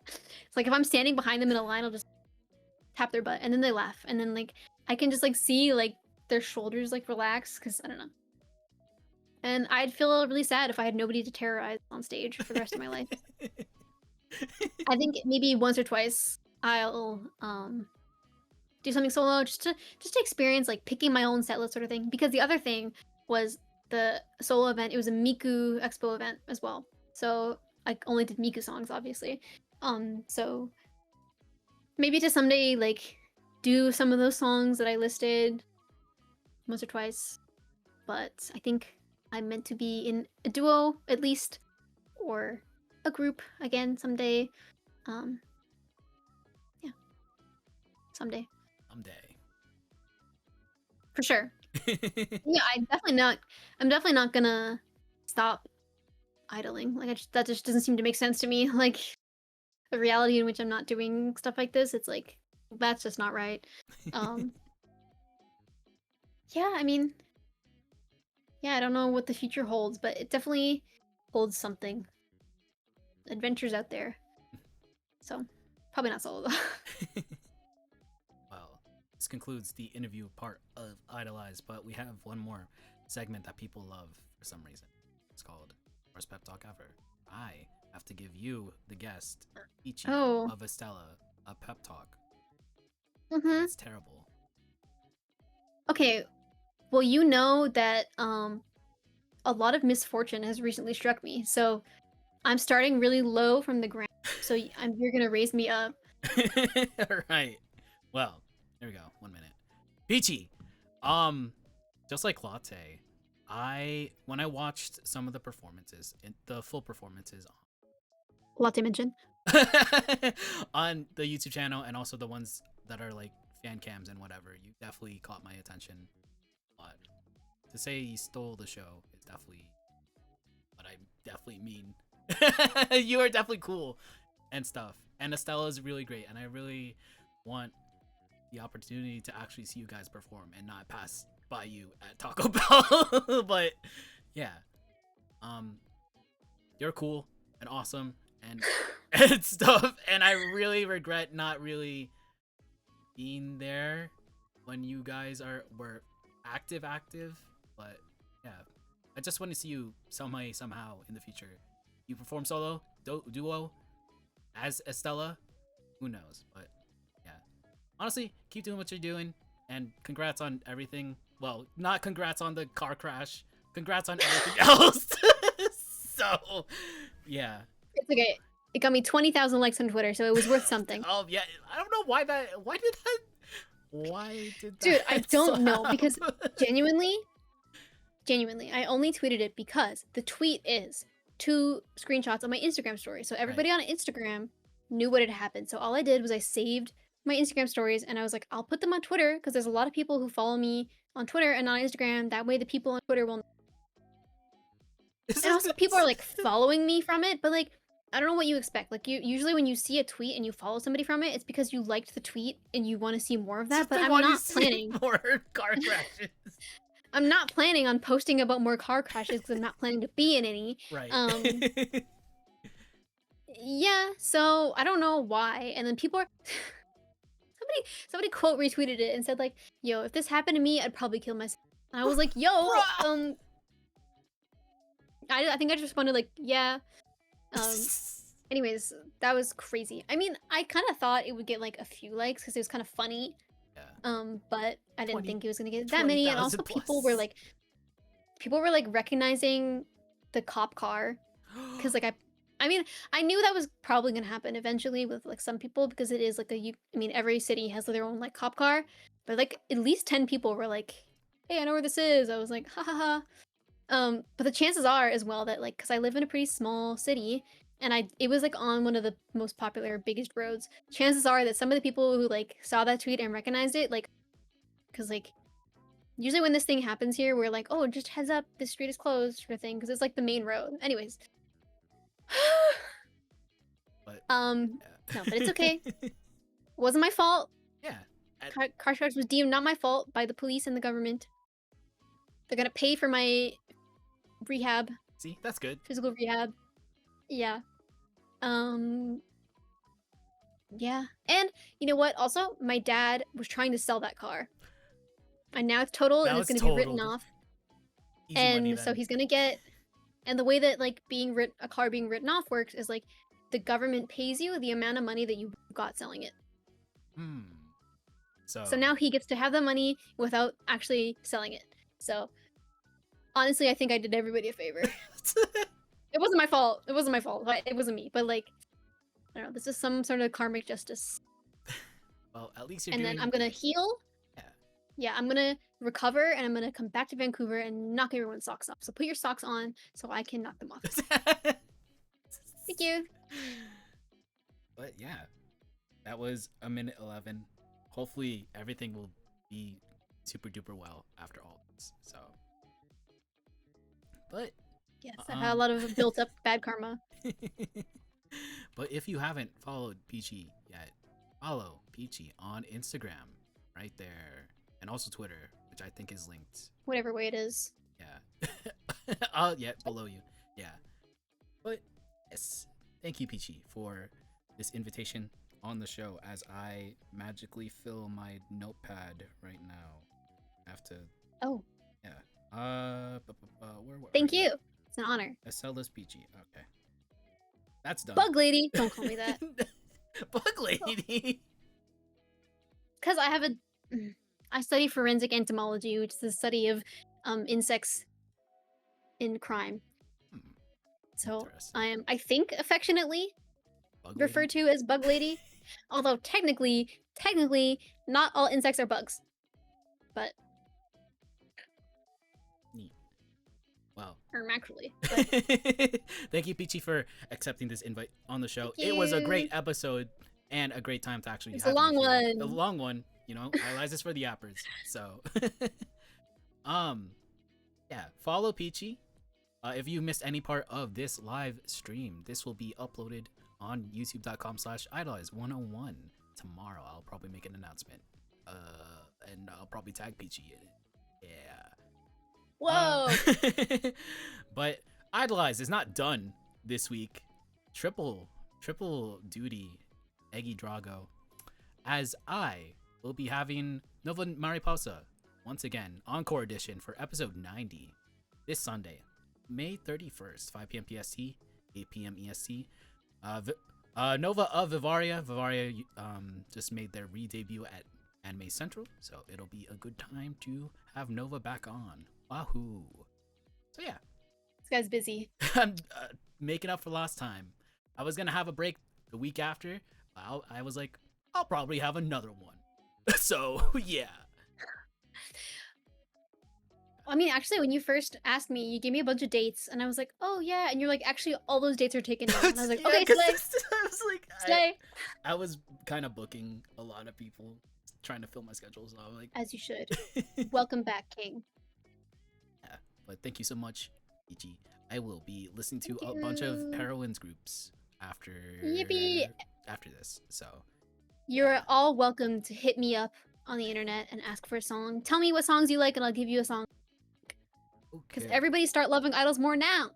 It's like if I'm standing behind them in a line, I'll just tap their butt, and then they laugh, and then like I can just like see like their shoulders like relax, because I don't know. And I'd feel really sad if I had nobody to terrorize on stage for the rest of my life. I think maybe once or twice I'll do something solo just to experience like picking my own set list, sort of thing. Because the other thing was the solo event, it was a Miku Expo event as well. So I only did Miku songs, obviously. So maybe to someday like do some of those songs that I listed once or twice. But I think I'm meant to be in a duo at least or a group again someday. Um, yeah, someday Someday. for sure. Yeah, I'm definitely not gonna stop idling. Like that just doesn't seem to make sense to me. Like the reality in which I'm not doing stuff like this, it's like that's just not right. Um, yeah, I mean, yeah, I don't know what the future holds, but it definitely holds something. Adventures out there. So, probably not solo though. Well, this concludes the interview part of Idolize, but we have one more segment that people love for some reason. It's called Worst Pep Talk Ever. I have to give you, the guest, Piqi Oh. of Estella, a pep talk. Mm-hmm. It's terrible. Okay. Well, you know that a lot of misfortune has recently struck me. So, I'm starting really low from the ground. So, you're going to raise me up. Alright. Well, there we go. 1 minute. Piqi! Just like Latte, when I watched some of the performances, the full performances Latte mention. on the YouTube channel and also the ones that are like fan cams and whatever, you definitely caught my attention a lot. To say you stole the show is definitely what I definitely mean. You are definitely cool and stuff. And Estella is really great, and I really want the opportunity to actually see you guys perform and not pass by you at Taco Bell. But yeah, you're cool and awesome and stuff, and I really regret not really being there when you guys were active, but yeah, I just want to see you somehow in the future. You perform solo, duo, as Estella, who knows? But yeah, honestly, keep doing what you're doing, and congrats on everything. Well, not congrats on the car crash. Congrats on everything else. So, yeah. It's okay. It got me 20,000 likes on Twitter, so it was worth something. Oh yeah, I don't know why did that? Dude, I don't know slap? because genuinely, I only tweeted it because the tweet is 2 screenshots of my Instagram story. So everybody on Instagram knew what had happened. So all I did was I saved my Instagram stories and I was like, I'll put them on Twitter because there's a lot of people who follow me on Twitter and on Instagram. That way the people on Twitter will. And also people are like following me from it, but like I don't know what you expect. Like you usually when you see a tweet and you follow somebody from it, it's because you liked the tweet and you want to see more of that. But I'm not planning more car crashes. I'm not planning on posting about more car crashes because I'm not planning to be in any. Right. Yeah, so I don't know why. And then people are somebody quote retweeted it and said like, "Yo, if this happened to me, I'd probably kill myself." And I was like, "Yo, I think I just responded like, "Yeah." Anyways, that was crazy. I mean, I kind of thought it would get like a few likes because it was kind of funny. Yeah. But I didn't think it was gonna get that many, and also people were like recognizing the cop car because like I mean I knew that was probably gonna happen eventually with like some people because it is like I mean every city has their own like cop car, but like at least 10 people were like, "Hey, I know where this is." I was like, "Ha ha ha." But the chances are as well that like because I live in a pretty small city. And it was like on one of the most popular, biggest roads. Chances are that some of the people who like saw that tweet and recognized it, like, because like usually when this thing happens here, we're like, oh, just heads up, this street is closed, sort of thing, because it's like the main road. Anyways, but, no, but it's okay. It wasn't my fault. Yeah, car crash was deemed not my fault by the police and the government. They're gonna pay for my rehab. See, that's good. Physical rehab. Yeah. Yeah. And you know what? Also, my dad was trying to sell that car. And now it's totaled and it's going to be written off. Easy and money, so he's going to get and the way that like a car being written off works is like the government pays you the amount of money that you got selling it. So now he gets to have the money without actually selling it. So honestly, I think I did everybody a favor. It wasn't my fault. It wasn't my fault. It wasn't me. But like, I don't know. This is some sort of karmic justice. Well, at least you're and doing. Then I'm gonna heal. Yeah, I'm gonna recover, and I'm gonna come back to Vancouver and knock everyone's socks off. So put your socks on, so I can knock them off. Thank you. But yeah, that was a minute 11. Hopefully everything will be super duper well after all this. So, but Yes, I've had a lot of built up bad karma. but if you haven't followed Piqi yet, follow Piqi on Instagram right there, and also Twitter, which I think is linked. Whatever way it is. Yeah. Below you. Yeah. But yes, thank you, Piqi, for this invitation on the show as I magically fill my notepad right now. I have to. Oh. Yeah. Where Thank are you. It's an honor. Estella's Piqi. Okay. That's done. Bug lady. Don't call me that. Bug lady. Because I study forensic entomology, which is the study of insects in crime. So Interesting. I think affectionately Bug lady? referred to as bug lady. Although technically, not all insects are bugs. But Neat. Wow. actually. Thank you, Piqi, for accepting this invite on the show. Thank It was a you. great episode and a great time to actually It's have a long you here. one. A long one, you know. Idolize this for the appers. So yeah, follow Piqi. If you missed any part of this live stream, this will be uploaded on youtube.com/idolize101 tomorrow. I'll probably make an announcement. And I'll probably tag Piqi in it. Yeah. Whoa. But Idolize is not done this week. Triple duty, Eggy Drago, as I will be having Nova Mariposa once again, encore edition for episode 90 this Sunday, May 31st, 5 p.m. PST, 8 p.m. EST. Nova of Vivaria. Vivaria just made their re-debut at Anime Central, so it'll be a good time to have Nova back on. Wahoo! So yeah, This guy's busy. I'm making up for lost time. I was gonna have a break the week after. I was like, I'll probably have another one. So yeah. I mean, actually, when you first asked me, you gave me a bunch of dates, and I was like, "Oh yeah," and you're like, "Actually, all those dates are taken now." And I was like, Yeah, "Okay, 'cause slay, I was like, slay," I was kind of booking a lot of people, trying to fill my schedule. So I'm like, as you should. Welcome back, King. yeah. But thank you so much, Ichi. I will be listening to Thank a bunch of you. heroines groups after Yippee! after this. So You're all welcome to hit me up on the internet and ask for a song. Tell me what songs you like, and I'll give you a song. Because okay. everybody start loving idols more now.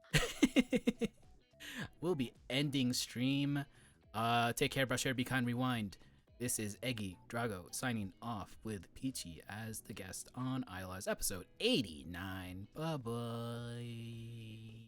We'll be ending stream. Take care, brush hair, be kind, rewind. This is Eggy Drago signing off with Piqi as the guest on IDOLEYEZ episode 89. Bye bye.